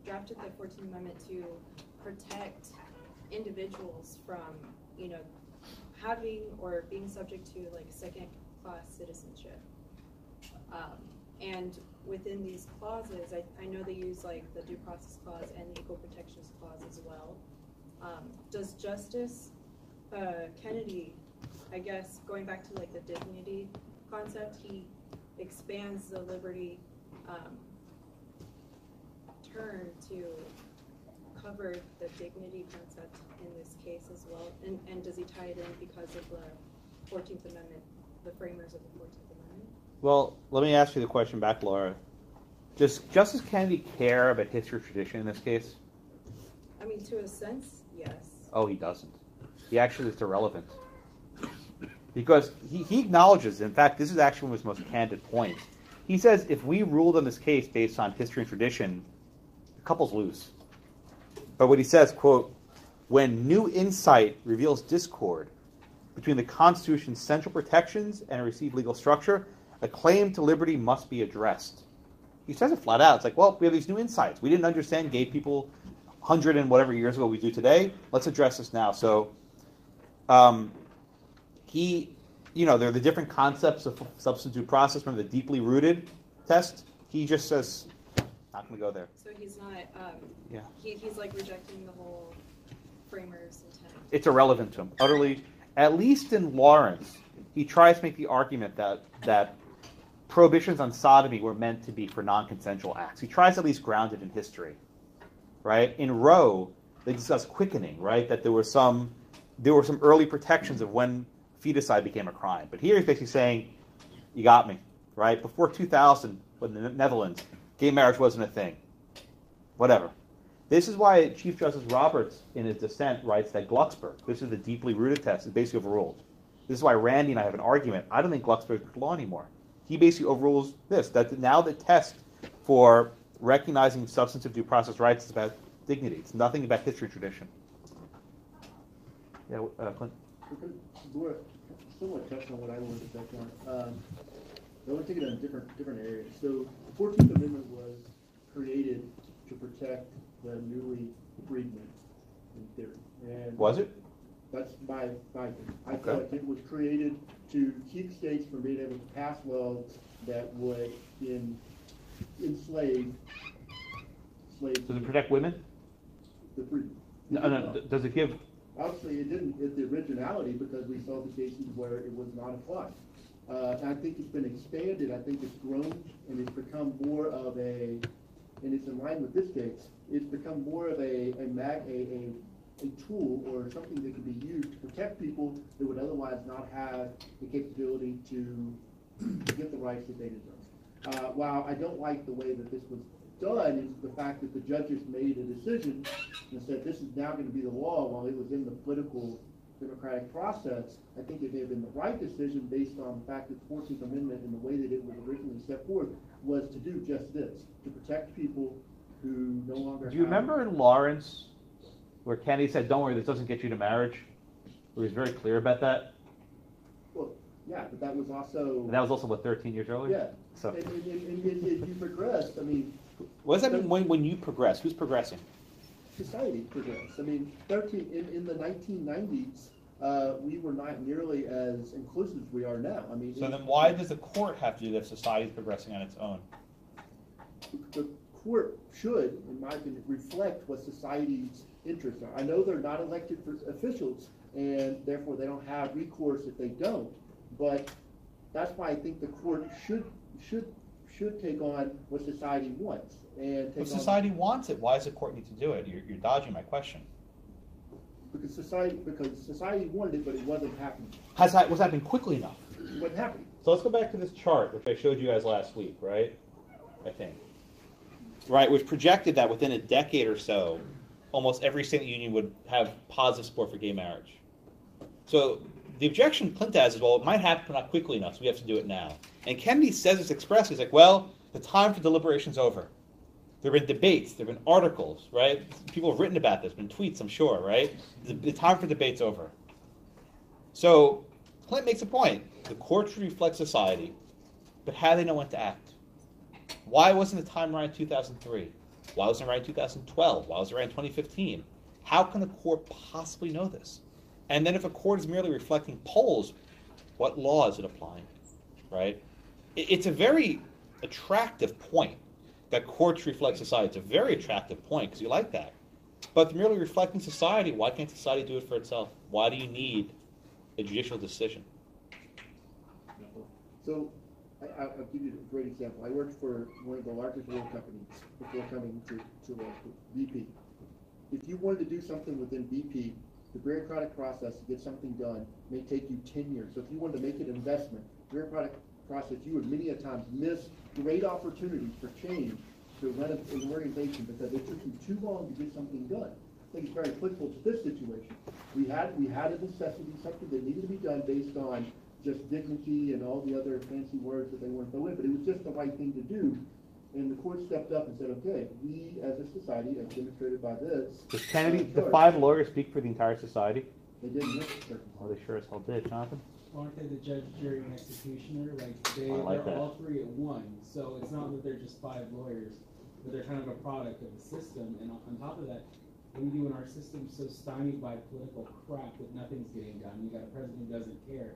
[SPEAKER 4] drafted the 14th Amendment to protect individuals from, having or being subject to like second-class citizenship. And within these clauses, I know they use like the Due Process Clause and the Equal Protections Clause as well. Does Justice Kennedy, I guess, going back to like the dignity concept, he expands the liberty term to cover the dignity concept in this case as well? And does he tie it in because of the 14th Amendment, the framers of the 14th Amendment?
[SPEAKER 1] Well, let me ask you the question back, Laura. Does Justice Kennedy care about history or tradition in this case?
[SPEAKER 4] I mean, to a sense, yes.
[SPEAKER 1] Oh, he doesn't. He actually is irrelevant. Because he acknowledges, in fact, this is actually one of his most candid points. He says if we ruled on this case based on history and tradition, the couples lose. But what he says, quote, when new insight reveals discord between the Constitution's central protections and a received legal structure, a claim to liberty must be addressed. He says it flat out. It's like, well, we have these new insights. We didn't understand gay people 100 and whatever years ago we do today. Let's address this now. So there are the different concepts of substantive process. Remember the deeply rooted test? He just says, not going to go there.
[SPEAKER 4] So he's not, he's like rejecting the whole framers' intent.
[SPEAKER 1] It's irrelevant to him, utterly. At least in Lawrence, he tries to make the argument that prohibitions on sodomy were meant to be for non-consensual acts. He tries to at least ground it in history, right? In Roe, they discuss quickening, right? That there were some early protections of when feticide became a crime. But here he's basically saying, you got me, right? Before 2000, in the Netherlands, gay marriage wasn't a thing. Whatever. This is why Chief Justice Roberts, in his dissent, writes that Glucksberg, this is the deeply rooted test, is basically overruled. This is why Randy and I have an argument. I don't think Glucksberg is law anymore. He basically overrules this, that now the test for recognizing substantive due process rights is about dignity. It's nothing about history and tradition. Yeah, Clint?
[SPEAKER 12] Laura, somewhat touched on what I wanted to touch on. I want to take it in different areas. So the 14th Amendment was created to protect the newly freedmen, in theory. And
[SPEAKER 1] Was it?
[SPEAKER 12] that's my view. I
[SPEAKER 1] Okay.
[SPEAKER 12] thought it was created to keep states from being able to pass laws that would enslave slaves.
[SPEAKER 1] Does it protect women?
[SPEAKER 12] The freedmen.
[SPEAKER 1] No. Does it give?
[SPEAKER 12] Obviously, it didn't at the originality because we saw the cases where it was not applied. And I think it's been expanded. I think it's grown and it's become more of and it's in line with this case. It's become more of a tool or something that can be used to protect people that would otherwise not have the capability to get the rights that they deserve. While I don't like the way that this was done, is the fact that the judges made a decision and said this is now going to be the law while it was in the political democratic process. I think it may have been the right decision based on the fact that the 14th Amendment and the way that it was originally set forth was to do just this, to protect people who no longer
[SPEAKER 1] Do you remember in Lawrence where Kennedy said, "Don't worry, this doesn't get you to marriage"? Where he was very clear about that.
[SPEAKER 12] Well, yeah, but that was also...
[SPEAKER 1] And that was also, what, 13 years earlier?
[SPEAKER 12] Yeah.
[SPEAKER 1] So.
[SPEAKER 12] And if you progress, I mean...
[SPEAKER 1] What does that mean when you progress? Who's progressing?
[SPEAKER 12] Society progressed. I mean, in the 1990s, we were not nearly as inclusive as we are now. I mean,
[SPEAKER 1] So then why does the court have to do that if society is progressing on its own?
[SPEAKER 12] The court should, in my opinion, reflect what society's interests are. I know they're not elected officials, and therefore they don't have recourse if they don't. But that's why I think the court should take on what society wants. And take
[SPEAKER 1] If society wants it, why does the court need to do it? You're dodging my question.
[SPEAKER 12] Because society wanted it, but it wasn't happening.
[SPEAKER 1] Was happening quickly enough?
[SPEAKER 12] It wasn't happening.
[SPEAKER 1] So let's go back to this chart, which I showed you guys last week, right? I think. Right, which projected that within a decade or so, almost every state union would have positive support for gay marriage. So the objection Clinton has is, well, it might happen, but not quickly enough, so we have to do it now. And Kennedy says this expressly. He's like, well, the time for deliberation's over. There have been debates, there have been articles, right? People have written about this, been tweets, I'm sure, right? The time for debate's over. So Clinton makes a point. The court should reflect society, but how do they know when to act? Why wasn't the time right in 2003? Why wasn't it right in 2012? Why was it right in 2015? How can a court possibly know this? And then if a court is merely reflecting polls, what law is it applying, right? It's a very attractive point that courts reflect society. It's a very attractive point because you like that. But merely reflecting society, why can't society do it for itself? Why do you need a judicial decision?
[SPEAKER 12] So I'll give you a great example. I worked for one of the largest oil companies before coming to BP. If you wanted to do something within BP, the bureaucratic process to get something done may take you 10 years. So if you wanted to make an investment, bureaucratic process, you would many a times miss great opportunities for change to run an organization because it took you too long to get something done. I think it's very applicable to this situation. We had a necessity, something that needed to be done based on just dignity and all the other fancy words that they want to throw in, but it was just the right thing to do. And the court stepped up and said, okay, we as a society, as demonstrated by this...
[SPEAKER 1] Does Kennedy, the 5 lawyers speak for the entire society?
[SPEAKER 12] They didn't necessarily.
[SPEAKER 1] Oh, they sure as hell did, Jonathan.
[SPEAKER 3] Aren't they the judge, jury, and executioner?
[SPEAKER 1] like
[SPEAKER 3] they're
[SPEAKER 1] that.
[SPEAKER 3] all three at one. So it's not that they're just 5 lawyers, but they're kind of a product of the system. And on top of that, we do in our system so stymied by political crap that nothing's getting done. You got a president who doesn't care.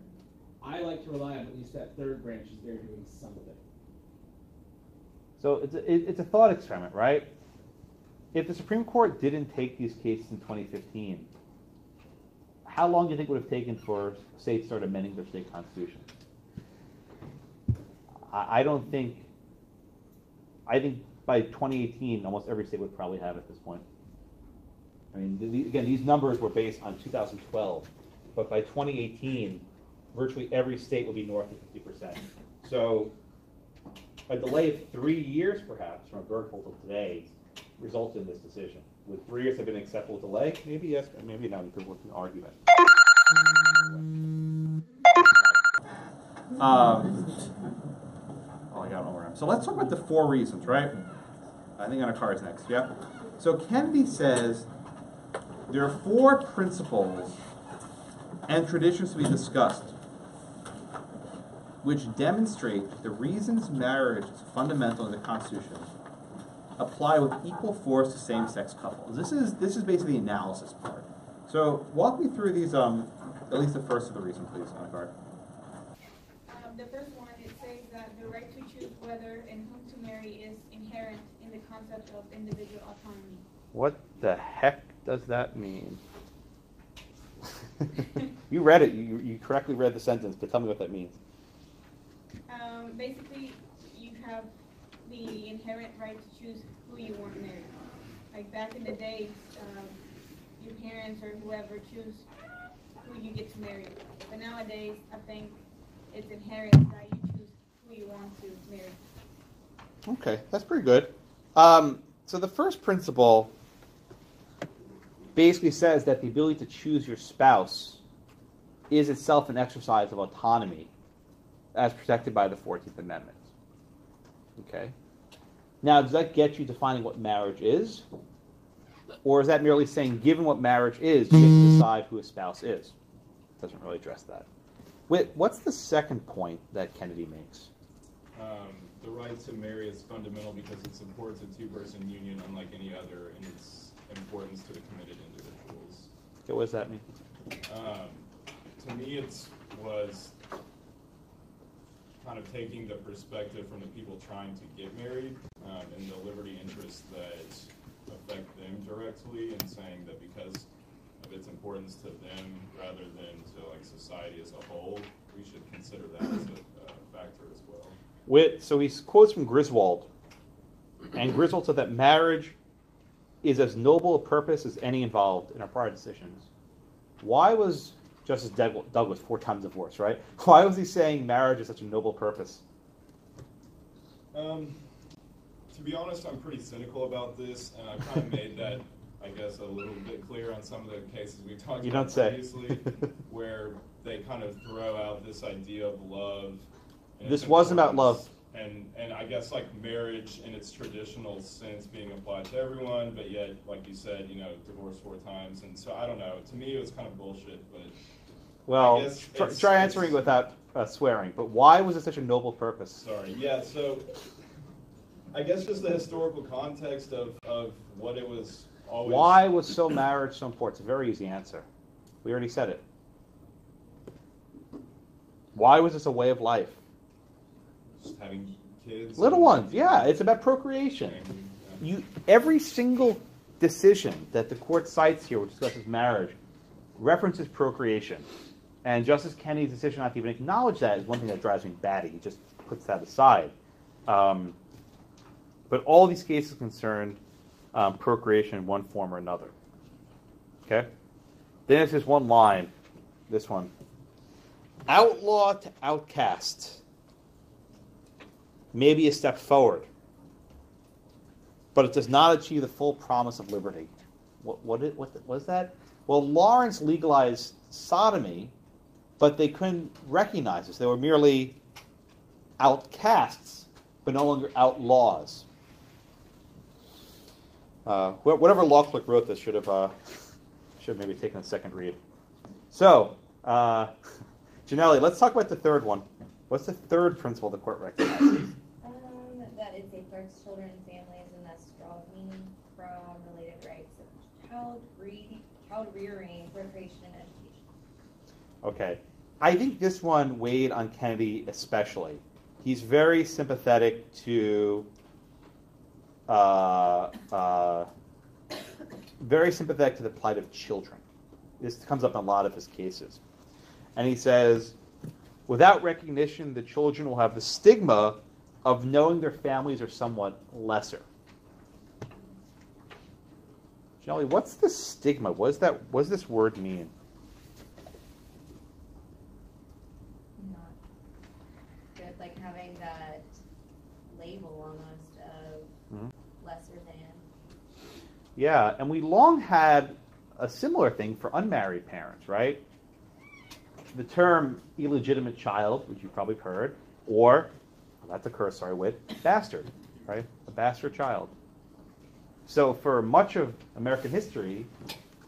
[SPEAKER 3] I like to rely on at least that third branch is there doing something.
[SPEAKER 1] So it's a thought experiment, right? If the Supreme Court didn't take these cases in 2015, how long do you think it would have taken for states to start amending their state constitution? I think by 2018, almost every state would probably have it at this point. I mean, again, these numbers were based on 2012, but by 2018, virtually every state will be north of 50%. So a delay of 3 years, perhaps, from Obergefell to today, resulted in this decision. Would 3 years have been an acceptable delay? Maybe yes, maybe no. You could work an argument. I got over. So let's talk about the 4 reasons, right? I think on our cards next. Yeah. So Kennedy says there are 4 principles and traditions to be discussed, which demonstrate the reasons marriage is fundamental in the Constitution apply with equal force to same-sex couples. This is basically the analysis part. So walk me through these, at least the first of the reasons, please, on a card.
[SPEAKER 13] The first one, it says that the right to choose whether and whom to marry is inherent in the concept of individual autonomy.
[SPEAKER 1] What the heck does that mean? You read it. You correctly read the sentence, but tell me what that means.
[SPEAKER 13] Basically, you have the inherent right to choose who you want married. Like back in the days, your parents or whoever choose who you get to marry. But nowadays, I think it's inherent that you choose who you want to marry.
[SPEAKER 1] Okay, that's pretty good. So the first principle basically says that the ability to choose your spouse is itself an exercise of autonomy as protected by the 14th Amendment. Okay? Now, does that get you defining what marriage is? Or is that merely saying, given what marriage is, you get to decide who a spouse is? Doesn't really address that. What's the second point that Kennedy makes?
[SPEAKER 9] The right to marry is fundamental because it supports a two-person union unlike any other in its importance to the committed individuals.
[SPEAKER 1] Okay, what does that mean?
[SPEAKER 9] To me, it was kind of taking the perspective from the people trying to get married and the liberty interests that affect them directly, and saying that because of its importance to them rather than to like society as a whole, we should consider that as a factor as well.
[SPEAKER 1] So he quotes from Griswold, and Griswold said that marriage is as noble a purpose as any involved in our prior decisions. Why was Justice Douglas 4 times divorced, right? Why was he saying marriage is such a noble purpose?
[SPEAKER 9] To be honest, I'm pretty cynical about this, and I've kind of made that, I guess, a little bit clear on some of the cases we talked about previously, where they kind of throw out this idea of love.
[SPEAKER 1] This wasn't about love.
[SPEAKER 9] And I guess like marriage in its traditional sense being applied to everyone, but yet, like you said, divorced 4 times. And so I don't know. To me, it was kind of bullshit, but...
[SPEAKER 1] Well, try answering without swearing, but why was it such a noble purpose?
[SPEAKER 9] Sorry, yeah, so I guess just the historical context of what it was always...
[SPEAKER 1] Why was marriage so important? It's a very easy answer. We already said it. Why was this a way of life?
[SPEAKER 9] Just having kids.
[SPEAKER 1] Little ones, yeah. It's about procreation. Every single decision that the court cites here, which discusses marriage, references procreation. And Justice Kennedy's decision not to even acknowledge that is one thing that drives me batty. He just puts that aside. But all these cases concern procreation in one form or another. Okay? Then it's just one line. This one. Outlaw to outcast may be a step forward, but it does not achieve the full promise of liberty. What was that? Well, Lawrence legalized sodomy, but they couldn't recognize this. They were merely outcasts, but no longer outlaws. Whatever law clerk wrote this should have maybe taken a second read. So, Janelle, let's talk about the third one. What's the third principle the court recognizes?
[SPEAKER 14] That it safeguards children and families, and thus draws meaning from related rights of child rearing, procreation, and education.
[SPEAKER 1] Okay. I think this one weighed on Kennedy especially. He's very sympathetic to the plight of children. This comes up in a lot of his cases. And he says, without recognition, the children will have the stigma of knowing their families are somewhat lesser. Jelly, what's the stigma? What does this word mean?
[SPEAKER 14] Not good, like having that label almost of lesser than.
[SPEAKER 1] Yeah, and we long had a similar thing for unmarried parents, right? The term illegitimate child, which you've probably heard, or, that's a curse, bastard, right? A bastard child. So for much of American history,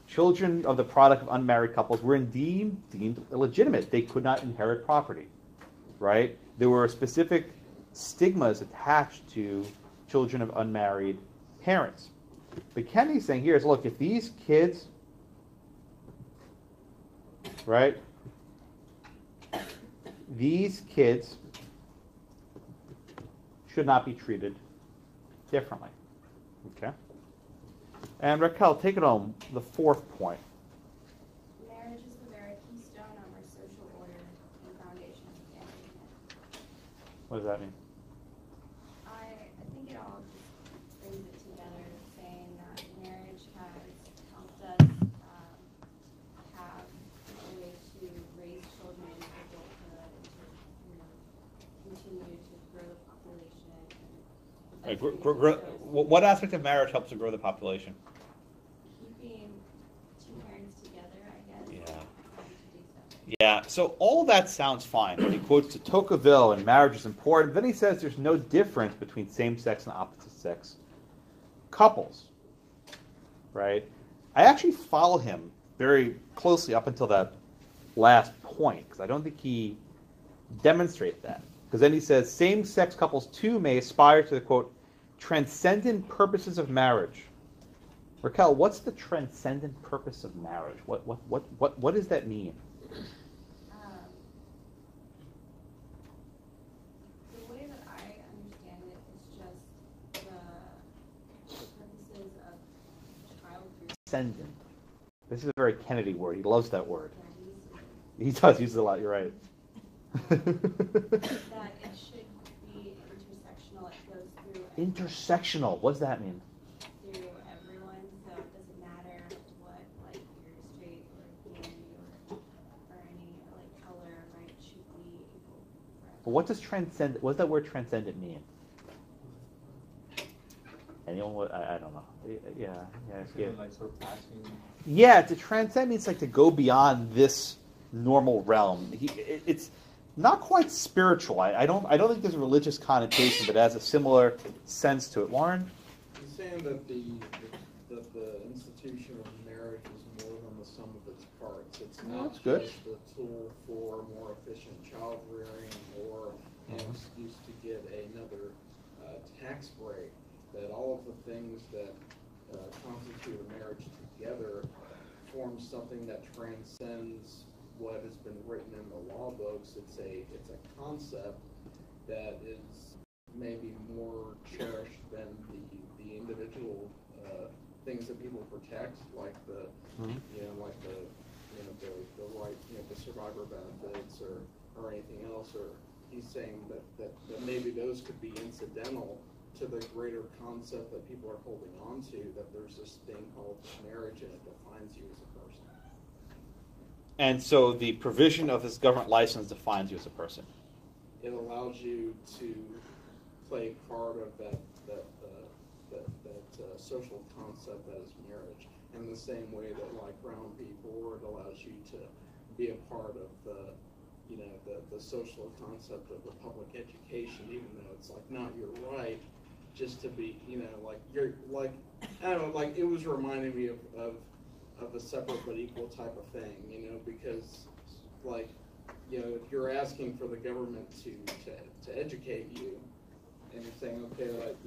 [SPEAKER 1] children of the product of unmarried couples were indeed deemed illegitimate. They could not inherit property, right? There were specific stigmas attached to children of unmarried parents. But Kennedy's saying here is, look, if these kids, right, these kids should not be treated differently. Okay? And Raquel, take it home, the fourth point.
[SPEAKER 14] Marriage is the very keystone of our social order and foundation of family.
[SPEAKER 1] What does that mean?
[SPEAKER 14] I think it all just brings it together, saying that marriage has helped us have a way to raise children into adulthood and to, continue to grow the population.
[SPEAKER 1] What aspect of marriage helps to grow the population?
[SPEAKER 14] Keeping two parents together, I guess.
[SPEAKER 1] Yeah. Yeah, so all that sounds fine. When he quotes de Tocqueville and marriage is important, then he says there's no difference between same-sex and opposite-sex couples, right? I actually follow him very closely up until that last point, because I don't think he demonstrates that. Because then he says same-sex couples too may aspire to the, quote, transcendent purposes of marriage. Raquel, what's the transcendent purpose of marriage? What does that mean?
[SPEAKER 14] The way that I understand it is just the purposes of child rearing.
[SPEAKER 1] Transcendent. This is a very Kennedy word. He loves that word. He does use it a lot. You're right.
[SPEAKER 14] That it should be intersectional. It goes through.
[SPEAKER 1] Intersectional. What does that mean?
[SPEAKER 14] Through everyone, so it doesn't matter what, like, you're straight or gay or any like color, right? It should be equal.
[SPEAKER 1] But what does transcendent? What does that word transcendent mean? Anyone? I don't know. Yeah.
[SPEAKER 6] Like surpassing.
[SPEAKER 1] Yeah, to transcend means like to go beyond this normal realm. It's not quite spiritual. I don't think there's a religious connotation, but it has a similar sense to it. Warren?
[SPEAKER 15] He's saying that the institution of marriage is more than the sum of its parts. It's not
[SPEAKER 1] That's good.
[SPEAKER 15] just a tool for more efficient child rearing or an excuse to get another tax break. That all of the things that constitute a marriage together form something that transcends what has been written in the law books. It's a concept that is maybe more cherished than the individual things that people protect, like the right, the survivor benefits or anything else. Or he's saying that maybe those could be incidental to the greater concept that people are holding on to, that there's this thing called marriage and it defines you as a person.
[SPEAKER 1] And so the provision of this government license defines you as a person.
[SPEAKER 15] It allows you to play part of that social concept that is marriage, in the same way that, like brown people, or it allows you to be a part of the social concept of the public education, even though it's like not your right, just to be, like you're like, I don't know, like it was reminding me of a separate but equal type of thing, because like, if you're asking for the government to educate you, and you're saying, okay, like,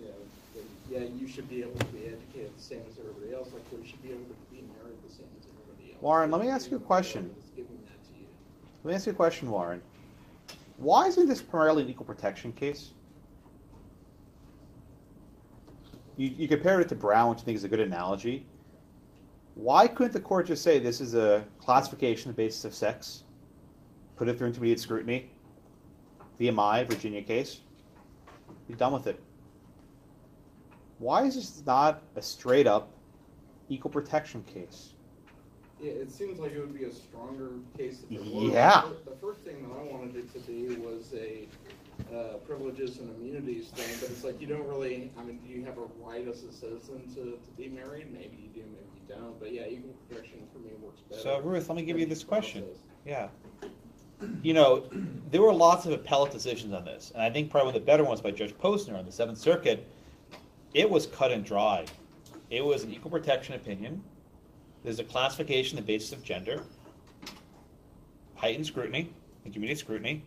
[SPEAKER 15] yeah, you should be able to be educated the same as everybody else, like you should be able to be married the same as everybody else.
[SPEAKER 1] Warren, let me ask you a question.
[SPEAKER 15] Giving that to you.
[SPEAKER 1] Let me ask you a question, Warren. Why isn't this primarily an equal protection case? You compared it to Brown, which I think is a good analogy. Why couldn't the court just say this is a classification on the basis of sex, put it through intermediate scrutiny, VMI, Virginia case, be done with it? Why is this not a straight-up equal protection case?
[SPEAKER 15] Yeah, it seems like it would be a stronger case if it were.
[SPEAKER 1] Yeah.
[SPEAKER 15] The first thing that I wanted it to be was a privileges and immunities thing, but it's like you don't really, do you have a right as a citizen to be married? Maybe you do, maybe you don't, but yeah, equal protection for me works better.
[SPEAKER 1] So, Ruth, let me give you this question. Yeah. There were lots of appellate decisions on this, and I think probably one of the better ones by Judge Posner on the Seventh Circuit. It was cut and dry. It was an equal protection opinion. There's a classification on the basis of gender, heightened scrutiny, intermediate scrutiny.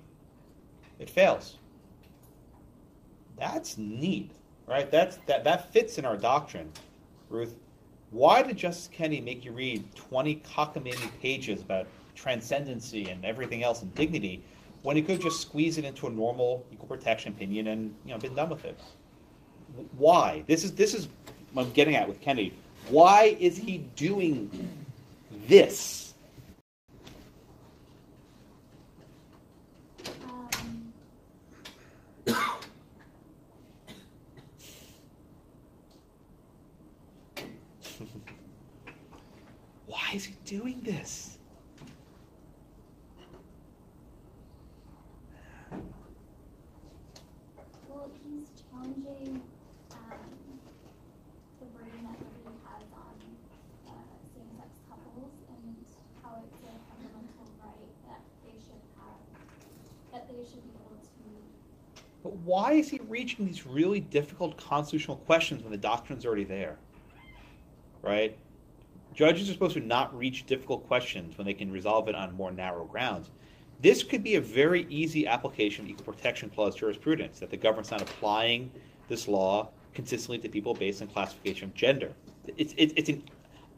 [SPEAKER 1] It fails. That's neat. right? That fits in our doctrine. Ruth, why did Justice Kennedy make you read 20 cockamamie pages about transcendency and everything else and dignity when he could just squeeze it into a normal equal protection opinion and been done with it? Why? This is what I'm getting at with Kennedy. Why is he doing this? Why is he doing this?
[SPEAKER 14] Well, he's challenging the burden that liberty has on same-sex couples and how it's a fundamental right that they should be able to.
[SPEAKER 1] But why is he reaching these really difficult constitutional questions when the doctrine's already there? Right? Judges are supposed to not reach difficult questions when they can resolve it on more narrow grounds. This could be a very easy application of Equal Protection Clause jurisprudence, that the government's not applying this law consistently to people based on classification of gender.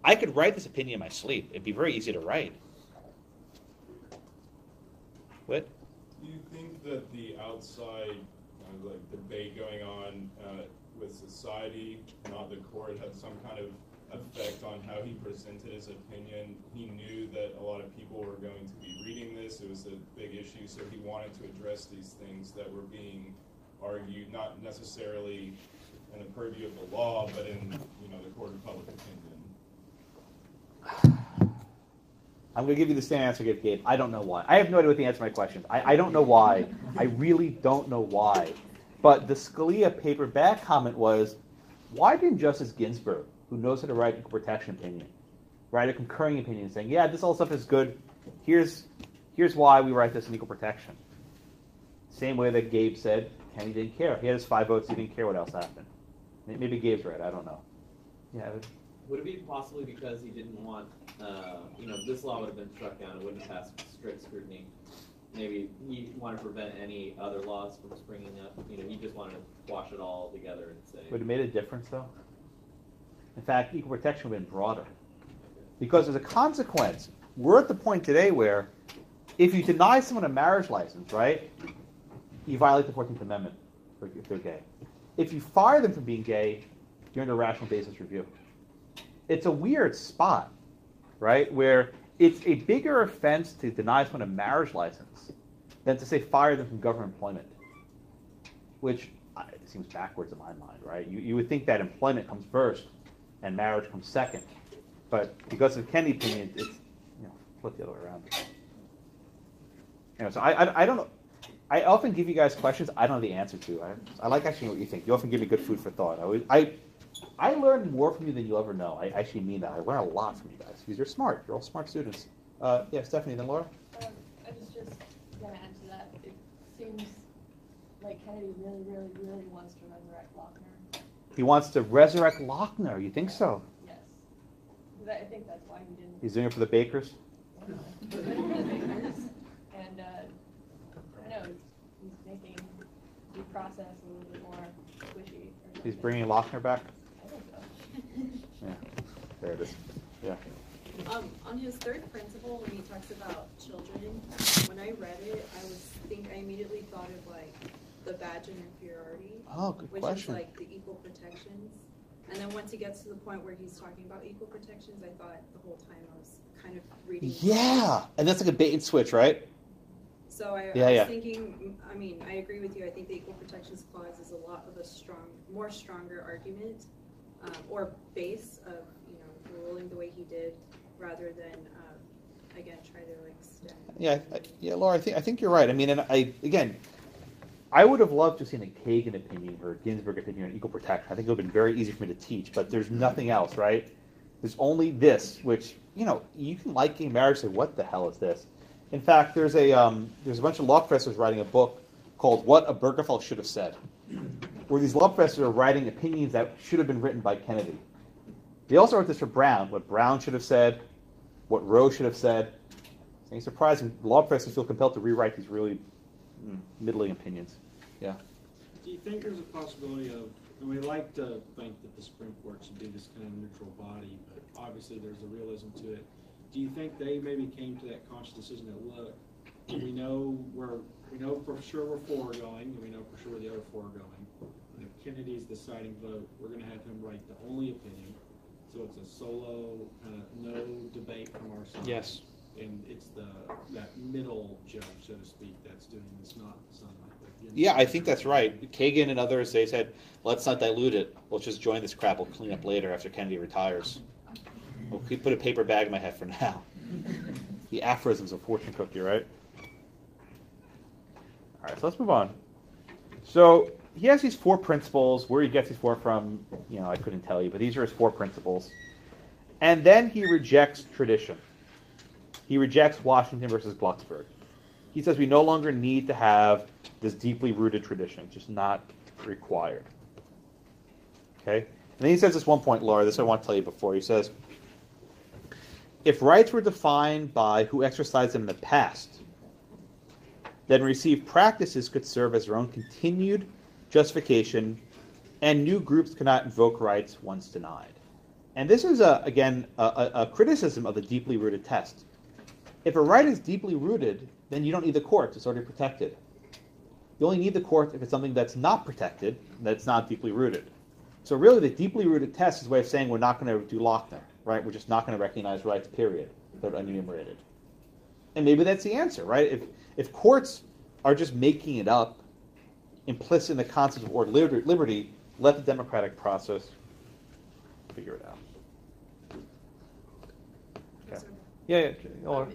[SPEAKER 1] I could write this opinion in my sleep. It'd be very easy to write. What?
[SPEAKER 9] Do you think that the outside debate going on with society, not the court, had some kind of effect on how he presented his opinion? He knew that a lot of people were going to be reading this. It was a big issue, so he wanted to address these things that were being argued, not necessarily in the purview of the law, but in the court of public opinion.
[SPEAKER 1] I'm going to give you the same answer I gave Gabe. I don't know why. I have no idea what the answer to my question is. I don't know why. I really don't know why. But the Scalia paper back comment was, why didn't Justice Ginsburg, who knows how to write equal protection opinion, write a concurring opinion saying, yeah, this all stuff is good. Here's why we write this in equal protection. Same way that Gabe said Kenny didn't care. He had his 5 votes. He didn't care what else happened. Maybe Gabe's right. I don't know. Yeah.
[SPEAKER 16] Would it be possibly because he didn't want, this law would have been struck down, it wouldn't have passed strict scrutiny. Maybe he wanted to prevent any other laws from springing up. He just wanted to quash it all together and say.
[SPEAKER 1] Would it have made a difference, though? In fact, equal protection would have been broader. Because as a consequence, we're at the point today where if you deny someone a marriage license, right, you violate the 14th Amendment if they're gay. If you fire them for being gay, you're under rational basis review. It's a weird spot, right, where it's a bigger offense to deny someone a marriage license than to say fire them from government employment, which seems backwards in my mind, right? You would think that employment comes first and marriage comes second. But because of Kennedy's opinion, it's flipped the other way around. So I don't know. I often give you guys questions I don't know the answer to. I like actually what you think. You often give me good food for thought. I learn more from you than you'll ever know. I actually mean that. I learn a lot from you guys because you're smart. You're all smart students. Yeah, Stephanie, then Laura?
[SPEAKER 4] I was just going to add to that. It seems like Kennedy really, really, really wants to resurrect Lochner.
[SPEAKER 1] He wants to resurrect Lochner. You think so?
[SPEAKER 4] Yes. I think that's why he didn't.
[SPEAKER 1] He's doing it for the bakers?
[SPEAKER 4] And I know he's making the process a little bit more squishy.
[SPEAKER 1] He's bringing Lochner back?
[SPEAKER 4] I think so.
[SPEAKER 1] Yeah, there it is. Yeah.
[SPEAKER 4] On his third principle, when he talks about children, when I read it, I immediately thought of like the badge of inferiority, which is like the equal protections. And then once he gets to the point where he's talking about equal protections, I thought the whole time I was kind of reading.
[SPEAKER 1] Yeah, and that's like a bait and switch, right?
[SPEAKER 4] So I was thinking, I agree with you. I think the Equal Protections Clause is a lot of a stronger argument or base of, ruling the way he did rather than, again, try to extend.
[SPEAKER 1] Yeah, Laura, I think you're right. I would have loved to have seen a Kagan opinion or a Ginsburg opinion on equal protection. I think it would have been very easy for me to teach, but there's nothing else, right? There's only this, which, you can like gay marriage and say, what the hell is this? In fact, there's a bunch of law professors writing a book called What Obergefell Should Have Said, where these law professors are writing opinions that should have been written by Kennedy. They also wrote this for Brown, what Brown should have said, what Roe should have said. It's surprising. Law professors feel compelled to rewrite these really middling opinions. Yeah.
[SPEAKER 3] Do you think there's a possibility of And we like to think that the Supreme Court should be this kind of neutral body, but obviously there's a realism to it. Do you think they maybe came to that conscious decision that, look, we know for sure we're foregoing, and we know for sure the other four are going. And if Kennedy's the deciding vote, we're going to have him write the only opinion. So it's a solo, no debate from our side.
[SPEAKER 1] Yes.
[SPEAKER 3] And it's that middle judge, so to speak, that's doing this, not something like that.
[SPEAKER 1] Yeah, I think that's right. Kagan and others, they said, let's not dilute it. Let's just join this crap. We'll clean up later after Kennedy retires. We'll put a paper bag in my head for now. The aphorisms of fortune cookie, right? All right, so let's move on. So he has these 4 principles. Where he gets these 4 from, I couldn't tell you, but these are his 4 principles. And then he rejects tradition. He rejects Washington versus Glucksberg. He says we no longer need to have this deeply rooted tradition. It's just not required. Okay? And then he says this one point, Laura, this I want to tell you before. He says, if rights were defined by who exercised them in the past, then received practices could serve as their own continued justification, and new groups cannot invoke rights once denied. And this is, again, a criticism of the deeply rooted test. If a right is deeply rooted, then you don't need the court. It's already protected. You only need the court if it's something that's not protected, that's not deeply rooted. So really, the deeply rooted test is a way of saying we're not going to do Lochner, right? We're just not going to recognize rights, period. They're unenumerated. And maybe that's the answer, right? If courts are just making it up, implicit in the concept of ordered liberty, let the democratic process figure it out. Okay. Yeah.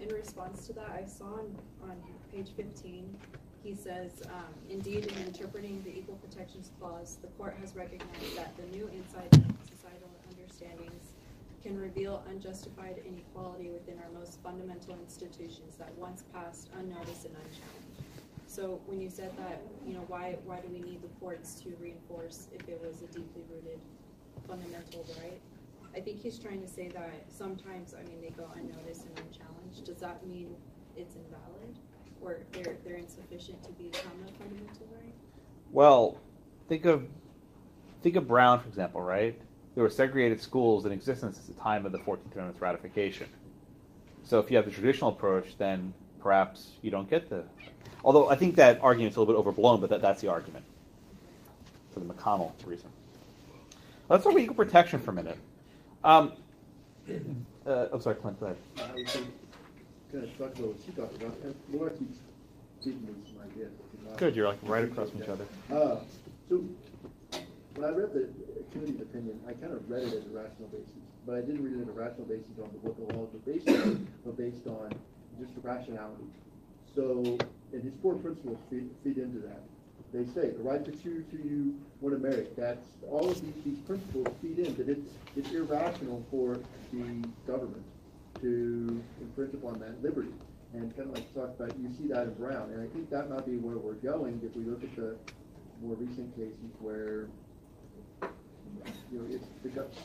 [SPEAKER 4] In response to that, I saw on page 15, he says, indeed, in interpreting the Equal Protections Clause, the court has recognized that the new societal understandings can reveal unjustified inequality within our most fundamental institutions that once passed unnoticed and unchallenged. So when you said that, why do we need the courts to reinforce if it was a deeply rooted fundamental right? I think he's trying to say that sometimes, they go unnoticed and unchallenged. Does that mean it's invalid, or they're insufficient to become a fundamental right?
[SPEAKER 1] Well, think of Brown, for example, right? There were segregated schools in existence at the time of the 14th Amendment's ratification. So if you have the traditional approach, then perhaps you don't get the... Although I think that argument's a little bit overblown, but that's the argument for the McConnell reason. Let's talk about equal protection for a minute. I'm sorry, Clint, go ahead.
[SPEAKER 12] I was kind of talking about what she talked about, and Laura keeps giving me some ideas.
[SPEAKER 1] Good, you're like right across from each other.
[SPEAKER 12] So when I read the Kennedy's opinion, I kind of read it as a rational basis, but I didn't read it as a rational basis on what the laws were based on, but based on just rationality. So, and his 4 principles feed into that. They say the right to choose who you want to marry. That's all of these principles feed in that it's irrational for the government to infringe upon that liberty. And kind of like you talked about, you see that in Brown, and I think that might be where we're going if we look at the more recent cases where it's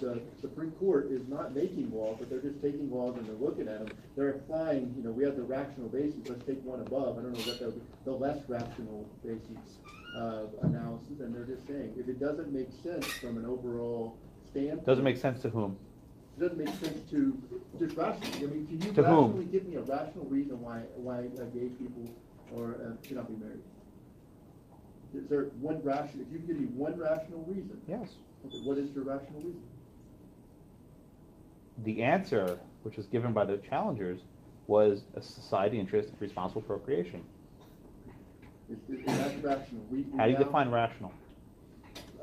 [SPEAKER 12] the Supreme Court is not making laws, but they're just taking laws and they're looking at them. They're applying, we have the rational basis. Let's take one above. I don't know what the less rational basis of analysis, and they're just saying if it doesn't make sense from an overall standpoint.
[SPEAKER 1] Doesn't make sense to whom?
[SPEAKER 12] It doesn't make sense to just rationally. Can you
[SPEAKER 1] to
[SPEAKER 12] rationally
[SPEAKER 1] whom?
[SPEAKER 12] give me a rational reason why gay people should not be married? Is there one rational? If you can give me one rational reason.
[SPEAKER 1] Yes.
[SPEAKER 12] Okay, what is your rational reason?
[SPEAKER 1] The answer, which was given by the challengers, was a society interest in responsible procreation.
[SPEAKER 12] Is that rational?
[SPEAKER 1] How do you define rational?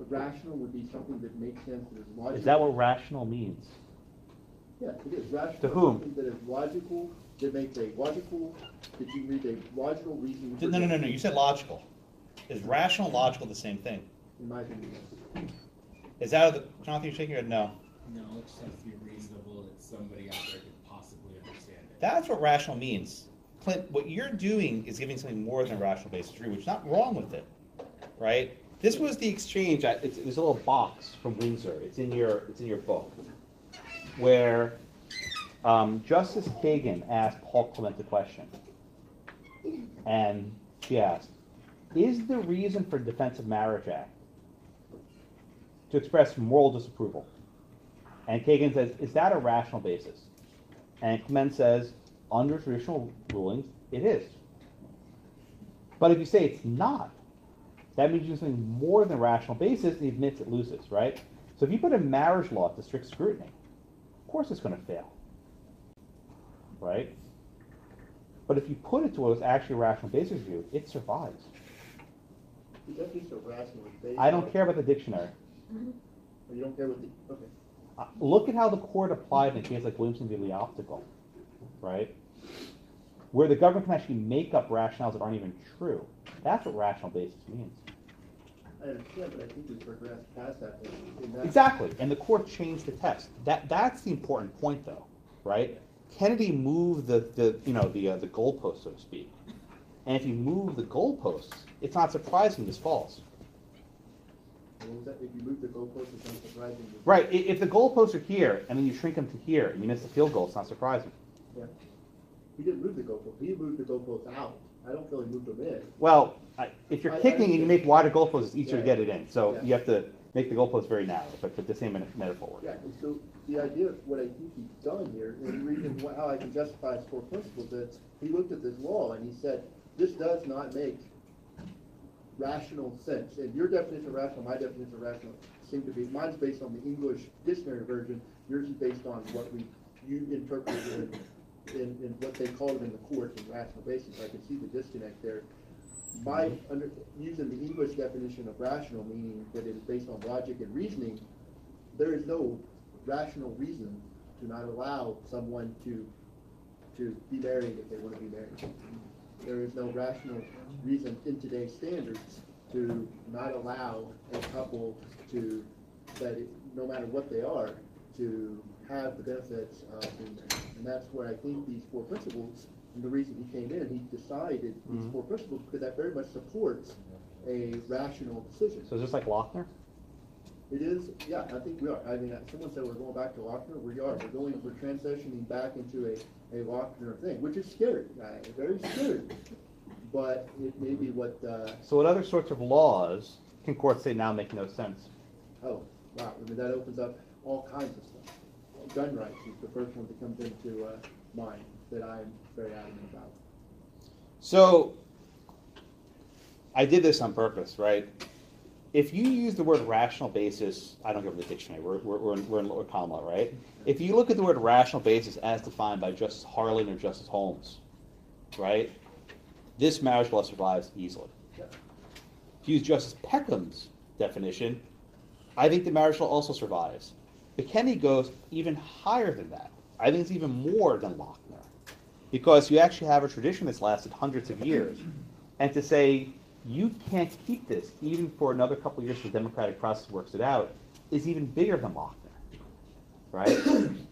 [SPEAKER 12] Rational would be something that makes sense, that is logical.
[SPEAKER 1] Is that what rational means?
[SPEAKER 12] Yeah, it is. Rational
[SPEAKER 1] to whom?
[SPEAKER 12] Something that is logical, that makes a logical, that you read a logical reason.
[SPEAKER 1] No. You said logical. Is rational and logical the same thing?
[SPEAKER 12] In my opinion, yes.
[SPEAKER 1] Is that Jonathan, you're shaking your head? No.
[SPEAKER 8] No, it just has to be reasonable that somebody out there could possibly understand it.
[SPEAKER 1] That's what rational means. Clint, what you're doing is giving something more than a rational basis true, which is not wrong with it, right? This was the exchange. There's a little box from Windsor. It's in your book, where Justice Kagan asked Paul Clement a question, and she asked, "Is the reason for Defense of Marriage Act to express moral disapproval. And Kagan says, is that a rational basis? And Clement says, under traditional rulings, it is. But if you say it's not, that means you're something more than a rational basis, and he admits it loses, right? So if you put a marriage law to strict scrutiny, of course it's going to fail, right? But if you put it to what was actually a rational basis view, it survives.
[SPEAKER 12] The definition of rational is based
[SPEAKER 1] I don't
[SPEAKER 12] on-
[SPEAKER 1] care about the dictionary.
[SPEAKER 12] You don't care what the, okay.
[SPEAKER 1] Look at how the court applied in a case like Williamson v. Optical, right? Where the government can actually make up rationales that aren't even true. That's what rational basis means.
[SPEAKER 12] I understand, but I think we've progressed past that. in that-
[SPEAKER 1] Exactly, and the court changed the test. That's the important point, though, right? Kennedy moved the goalpost, so to speak. And if you move the goalposts, it's not surprising this falls.
[SPEAKER 12] What was that? If you move the goalpost, it's not surprising.
[SPEAKER 1] Right. If the goalposts are here and then you shrink them to here and you miss the field goal, it's not surprising.
[SPEAKER 12] Yeah. He didn't move the goalpost. He moved the goalpost out. I don't feel he moved them in.
[SPEAKER 1] Well, if you're kicking and you make wider goalposts, it's easier to get it in. So
[SPEAKER 12] Yeah.
[SPEAKER 1] you have to make the goalposts very narrow, but the same metaphor works.
[SPEAKER 12] Yeah, and so the idea of what I think he's done here, and the reason how I can justify his core principles, is he looked at this law and he said, this does not make rational sense. And your definition of rational, my definition of rational seem to be, mine's based on the English dictionary version, yours is based on what you interpreted in what they called it in the courts in rational basis. I can see the disconnect there. Using the English definition of rational, meaning that it is based on logic and reasoning, there is no rational reason to not allow someone to be married if they want to be married. There is no rational reason in today's standards to not allow a couple to, no matter what they are, to have the benefits of being married. And that's where I think these four principles, and the reason he came in, he decided these four principles because that very much supports a rational decision.
[SPEAKER 1] So is this like Lochner?
[SPEAKER 12] It is, yeah, I think we are. I mean, someone said we're going back to Lochner. We are. We're transitioning back into a Lochner thing, which is scary, very scary. But it may be what...
[SPEAKER 1] So what other sorts of laws can courts say now make no sense?
[SPEAKER 12] Oh, wow. I mean, that opens up all kinds of stuff. Gun rights is the first one that comes into mind that I'm very adamant about.
[SPEAKER 1] So I did this on purpose, right? If you use the word rational basis, I don't go to the dictionary, we're in ConLaw, right? If you look at the word rational basis as defined by Justice Harlan or Justice Holmes, right, this marriage law survives easily. If you use Justice Peckham's definition, I think the marriage law also survives. But Kennedy goes even higher than that. I think it's even more than Lochner, because you actually have a tradition that's lasted hundreds of years. And to say, you can't keep this even for another couple of years the democratic process works it out, is even bigger than Lochner, right?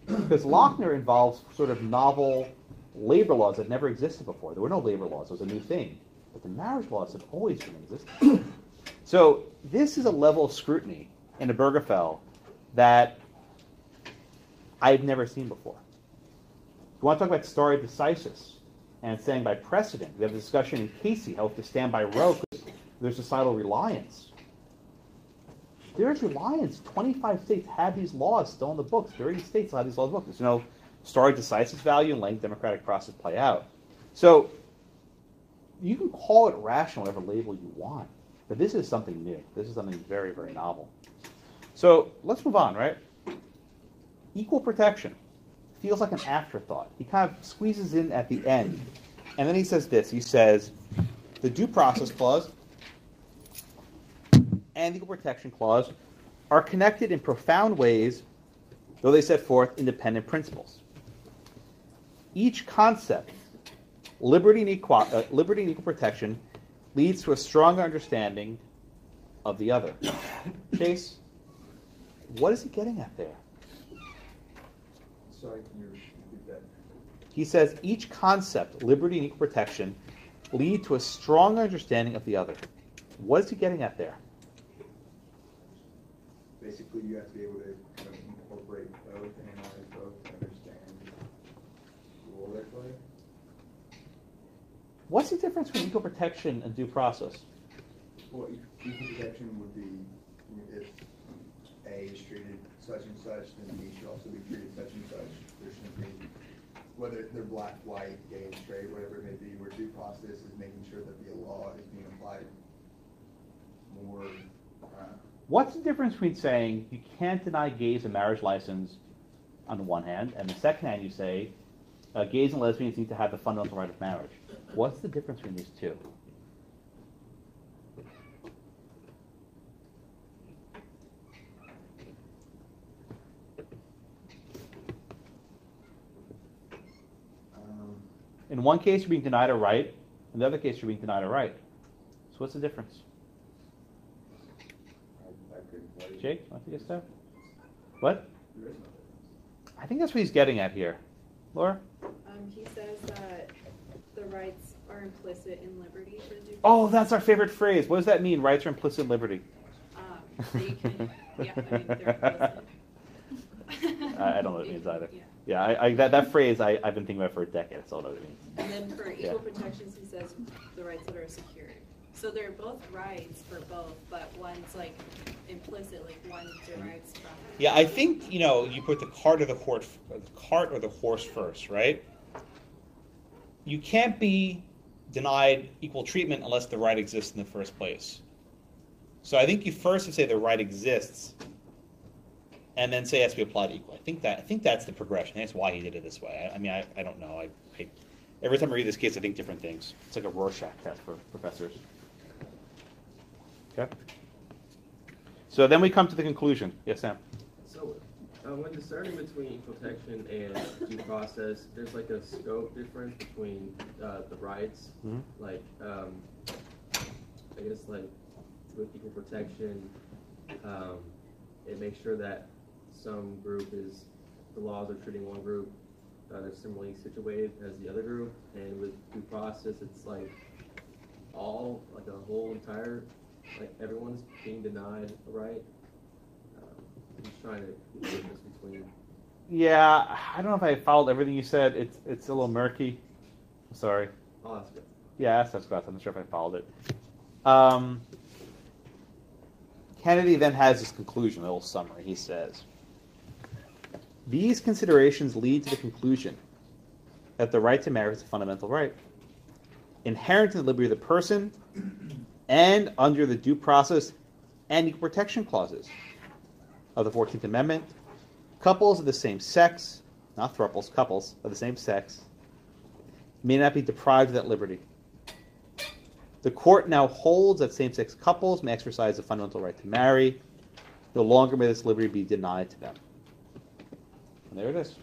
[SPEAKER 1] Because Lochner involves sort of novel labor laws that never existed before. There were no labor laws, it was a new thing. But the marriage laws have always been existing. So this is a level of scrutiny in Obergefell that I've never seen before. If you want to talk about stare decisis, and saying by precedent, we have a discussion in Casey, how we have to stand by Roe because there's societal reliance. There's reliance. 25 states have these laws still in the books. 30 states still have these laws in the books. There's no stare decisis value and letting the democratic process play out. So you can call it rational, whatever label you want, but this is something new. This is something very, very novel. So let's move on, right? Equal protection feels like an afterthought. He kind of squeezes in at the end. And then he says this. He says, the Due Process Clause and the Equal Protection Clause are connected in profound ways, though they set forth independent principles. Each concept, liberty and equal protection, leads to a stronger understanding of the other. Chase, what is he getting at there?
[SPEAKER 6] Sorry, can you repeat that?
[SPEAKER 1] He says each concept, liberty and equal protection, lead to a stronger understanding of the other. What is he getting at there?
[SPEAKER 6] Basically, you have to be able to kind of incorporate both, analyze both, to understand the role they play.
[SPEAKER 1] What's the difference between equal protection and due process?
[SPEAKER 6] Well, equal protection would be if
[SPEAKER 17] A is treated such and such, then B should also be treated such and such. There shouldn't be, whether they're black, white, gay, straight, whatever it may be, where due process is making sure that the law is being applied more.
[SPEAKER 1] What's the difference between saying you can't deny gays a marriage license on the one hand, and the second hand you say gays and lesbians need to have the fundamental right of marriage? What's the difference between these two? In one case, you're being denied a right. In the other case, you're being denied a right. So what's the difference? Jake, want to get started? What? I think that's what he's getting at here. Laura?
[SPEAKER 4] He says that the rights are implicit in liberty for the
[SPEAKER 1] Oh, that's our favorite phrase. What does that mean? Rights are implicit in liberty.
[SPEAKER 4] They can, yeah, I mean, they're implicit.
[SPEAKER 1] I don't know what it means either. Yeah, that phrase I've been thinking about for a decade. That's all I know what it means.
[SPEAKER 4] And then for equal protections, he says the rights that are secured. So they're both rights for both, but one's like implicit, like one derives from it.
[SPEAKER 1] Yeah, I think you put the cart or the horse first, right? You can't be denied equal treatment unless the right exists in the first place. So I think you first would say the right exists, and then say it has to be applied equally. I think that's the progression. That's why he did it this way. I mean, I don't know. Every time I read this case, I think different things. It's like a Rorschach test for professors. Okay. So then we come to the conclusion. Yes, Sam?
[SPEAKER 18] So when discerning between protection and due process, there's like a scope difference between the rights.
[SPEAKER 1] Mm-hmm.
[SPEAKER 18] Like, I guess like with equal protection, it makes sure that some group the laws are treating one group that's similarly situated as the other group, and with due process, it's like a whole entire, like everyone's being denied a right. I'm just trying to keep the difference between.
[SPEAKER 1] Yeah, I don't know if I followed everything you said. It's a little murky. I'm sorry.
[SPEAKER 18] I'll ask it.
[SPEAKER 1] Yeah, ask that question. I'm not sure if I followed it. Kennedy then has this conclusion, a little summary. He says, these considerations lead to the conclusion that the right to marry is a fundamental right, inherent in the liberty of the person, and under the due process and equal protection clauses of the 14th Amendment. Couples of the same sex, not thruples, couples of the same sex, may not be deprived of that liberty. The court now holds that same-sex couples may exercise the fundamental right to marry. No longer may this liberty be denied to them. And there it is.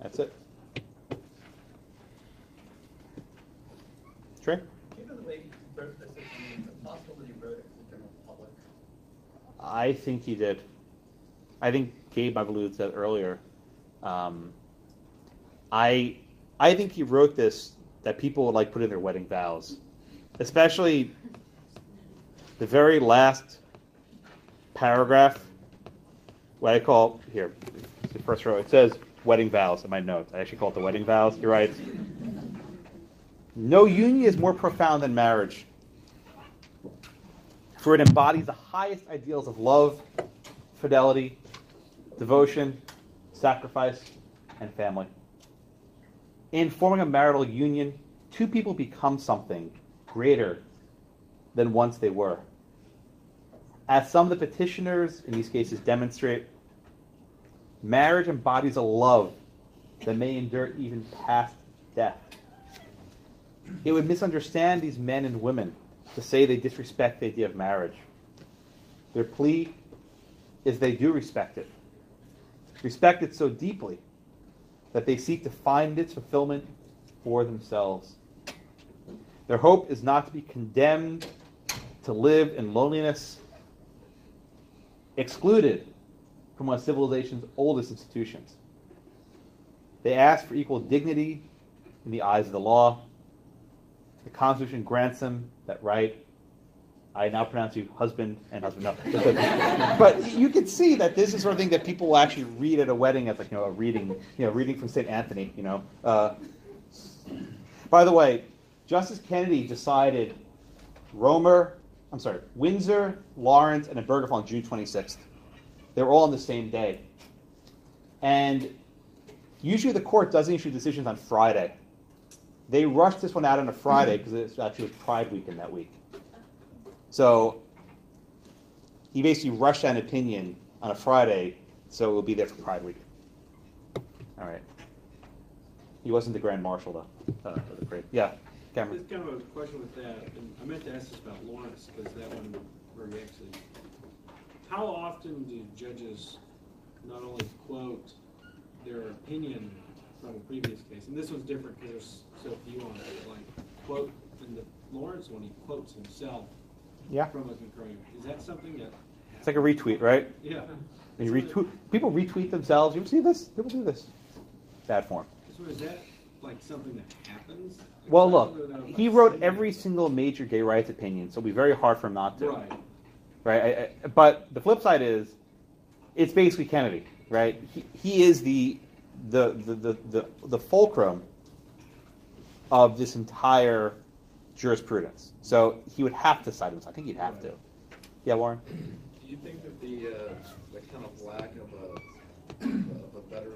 [SPEAKER 1] That's it. Trey?
[SPEAKER 2] Given the way he wrote this, is it possible that he wrote it to the general public?
[SPEAKER 1] I think he did. I think Gabe, I've alluded to that earlier. I think he wrote this that people would like put in their wedding vows, especially the very last paragraph. What I call here, the first row. It says wedding vows in my notes. I actually call it the wedding vows. He writes, "No union is more profound than marriage, for it embodies the highest ideals of love, fidelity, devotion, sacrifice, and family. In forming a marital union, two people become something greater than once they were. As some of the petitioners in these cases demonstrate, marriage embodies a love that may endure even past death. It would misunderstand these men and women to say they disrespect the idea of marriage. Their plea is they do respect it so deeply that they seek to find its fulfillment for themselves. Their hope is not to be condemned to live in loneliness, excluded from one of civilization's oldest institutions. They ask for equal dignity in the eyes of the law. The Constitution grants them that right. I now pronounce you husband and husband. No. But you can see that this is sort of thing that people will actually read at a wedding as like, a reading, reading from St. Anthony, By the way, Justice Kennedy decided Romer, Windsor, Lawrence, and Obergefell on June 26th. They were all on the same day. And usually the court doesn't issue decisions on Friday. They rushed this one out on a Friday because it actually was Pride weekend that week. So he basically rushed out an opinion on a Friday, so it will be there for Pride week. All right. He wasn't the Grand Marshal, though. Yeah, Cameron.
[SPEAKER 3] Just kind of a question with that, and I meant to ask this about Lawrence, because that one where you actually, how often do judges not only quote their opinion from a previous case, and this one's different because there's so few on it, but like quote, in the Lawrence one, he quotes himself from a concurring. Is that something that
[SPEAKER 1] It's like a retweet, right?
[SPEAKER 3] Yeah.
[SPEAKER 1] And you retweet, people retweet themselves. You ever see this? People do this. Bad form.
[SPEAKER 3] So is that like something that happens?
[SPEAKER 1] Well, look, he wrote every single major gay rights opinion, so it'll be very hard for him not to. Right? But the flip side is, it's basically Kennedy, right? He is the fulcrum of this entire jurisprudence. So he would have to cite him. I think he'd have to. Yeah, Warren?
[SPEAKER 15] Do you think that the kind of lack of a better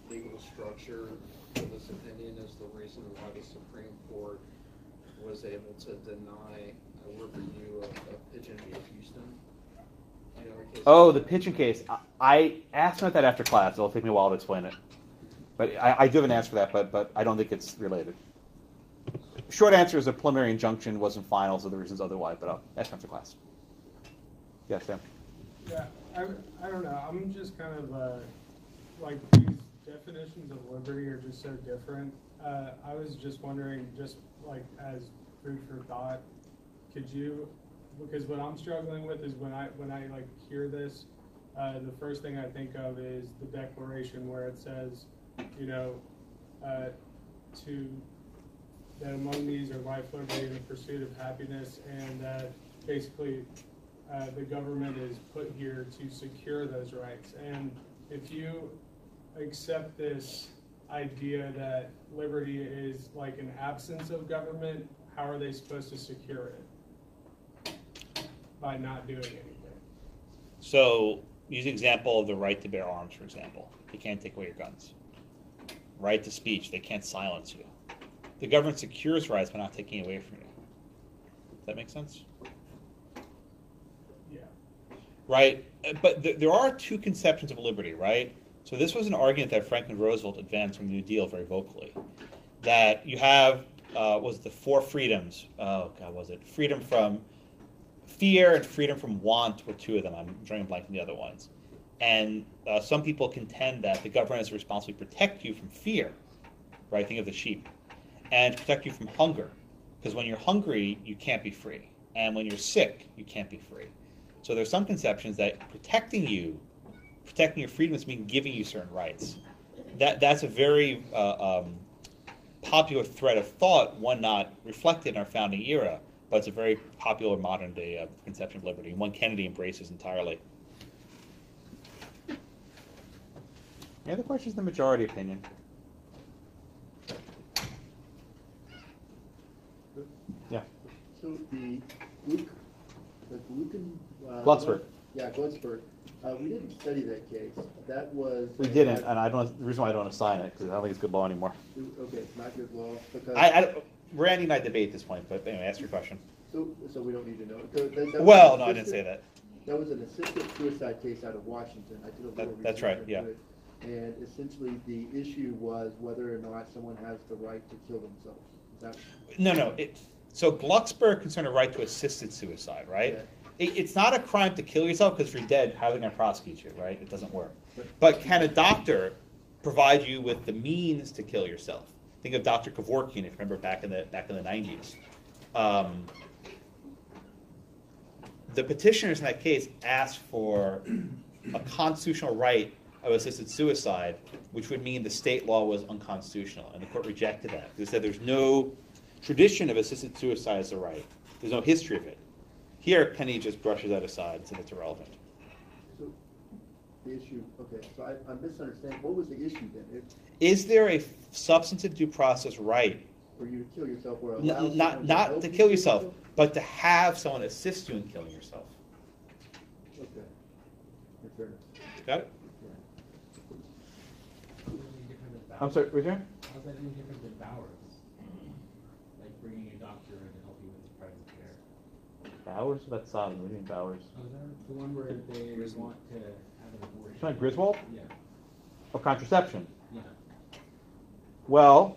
[SPEAKER 15] legal structure for this opinion is the reason why the Supreme Court was able to deny a review of Pigeon v. Houston?
[SPEAKER 1] Oh, the Pigeon case. I asked about that after class. It'll take me a while to explain it. But I do have an answer for that, but I don't think it's related. Short answer is a preliminary injunction wasn't final, so the reason's otherwise, but I'll ask after class. Yeah, Sam?
[SPEAKER 19] Yeah, I don't know. I'm just kind of, like, these definitions of liberty are just so different. I was just wondering, just like as food for thought, could you, because what I'm struggling with is when I like hear this, the first thing I think of is the Declaration where it says, you know, that among these are life, liberty, and the pursuit of happiness, and that basically the government is put here to secure those rights. And if you accept this idea that liberty is like an absence of government, how are they supposed to secure it? By not doing anything.
[SPEAKER 1] So, use the example of the right to bear arms, for example. They can't take away your guns. Right to speech, they can't silence you. The government secures rights by not taking it away from you. Does that make sense?
[SPEAKER 19] Yeah.
[SPEAKER 1] Right? But there are two conceptions of liberty, right? So this was an argument that Franklin Roosevelt advanced from the New Deal very vocally. That you have, was the four freedoms. Oh, God, was it? Freedom from fear and freedom from want were two of them. I'm drawing a blank on the other ones. And some people contend that the government is responsible to protect you from fear, right? Think of the sheep. And to protect you from hunger. Because when you're hungry, you can't be free. And when you're sick, you can't be free. So there's some conceptions that protecting your freedoms mean giving you certain rights. That's a very popular thread of thought, one not reflected in our founding era, but it's a very popular modern day conception of liberty, one Kennedy embraces entirely. Any other questions in the majority opinion? Yeah.
[SPEAKER 12] So the Lucan...
[SPEAKER 1] Glucksberg.
[SPEAKER 12] Yeah, Glucksberg. We didn't study that case. That was...
[SPEAKER 1] We didn't, and I don't. The reason why I don't want to sign it, because I don't think it's good law anymore.
[SPEAKER 12] Okay, it's not good law, because...
[SPEAKER 1] Randy and I debate at this point, but anyway, ask your question.
[SPEAKER 12] So we don't need to know.
[SPEAKER 1] Well, no, I didn't say that.
[SPEAKER 12] That was an assisted suicide case out of Washington. I did a little
[SPEAKER 1] That's right, yeah.
[SPEAKER 12] it. And essentially the issue was whether or not someone has the right to kill themselves. Is that...
[SPEAKER 1] No. So Glucksberg concerned a right to assisted suicide, right? Yeah. It's not a crime to kill yourself because if you're dead, how are they going to prosecute you, right? It doesn't work. But can a doctor provide you with the means to kill yourself? Think of Dr. Kevorkian, if you remember back in the 90s. The petitioners in that case asked for a constitutional right of assisted suicide, which would mean the state law was unconstitutional, and the court rejected that. They said there's no tradition of assisted suicide as a right. There's no history of it. Here, Kennedy just brushes that aside and said it's irrelevant.
[SPEAKER 12] So the issue, okay, so I'm misunderstanding. What was the issue then?
[SPEAKER 1] Is there a substantive due process right?
[SPEAKER 12] For you to kill yourself or allow
[SPEAKER 1] not to kill yourself. but to have someone assist you in killing yourself.
[SPEAKER 12] Okay. That's fair.
[SPEAKER 1] Got it?
[SPEAKER 3] I'm
[SPEAKER 1] sorry, was there?
[SPEAKER 3] How's that any different than Bowers? Like bringing a doctor in to help you with private care.
[SPEAKER 1] Bowers? That's Sodom. What do you mean Bowers?
[SPEAKER 3] Oh, is that the one where they want to have an abortion?
[SPEAKER 1] It's not Griswold?
[SPEAKER 3] Yeah.
[SPEAKER 1] Or contraception?
[SPEAKER 3] Yeah.
[SPEAKER 1] Well,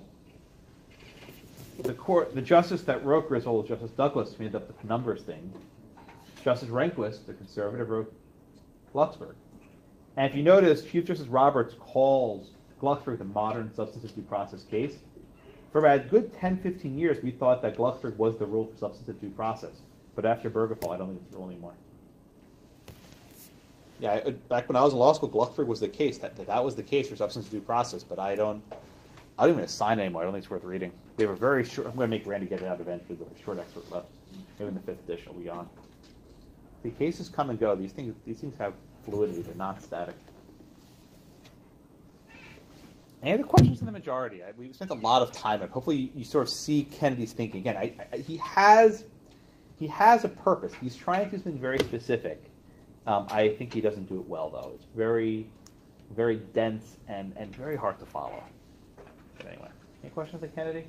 [SPEAKER 1] the justice that wrote Griswold was Justice Douglas, who ended up the penumbras thing. Justice Rehnquist, the conservative, wrote Glucksberg. And if you notice, Chief Justice Roberts calls Glucksberg the modern substantive due process case. For about a good 10, 15 years, we thought that Glucksberg was the rule for substantive due process. But after Obergefell, I don't think it's the rule anymore. Yeah, back when I was in law school, Glucksberg was the case. That was the case for substantive due process. But I don't even assign it anymore. I don't think it's worth reading. They were very short. I'm going to make Randy get it out eventually. But a short excerpt left. Maybe in the 5th edition will be on. The cases come and go. These things have fluidity. They're not static. Any other questions from the majority? We spent a lot of time on it. Hopefully you sort of see Kennedy's thinking. Again, he has a purpose. He's trying to do something very specific. I think he doesn't do it well, though. It's very, very dense and very hard to follow. But anyway, any questions on Kennedy?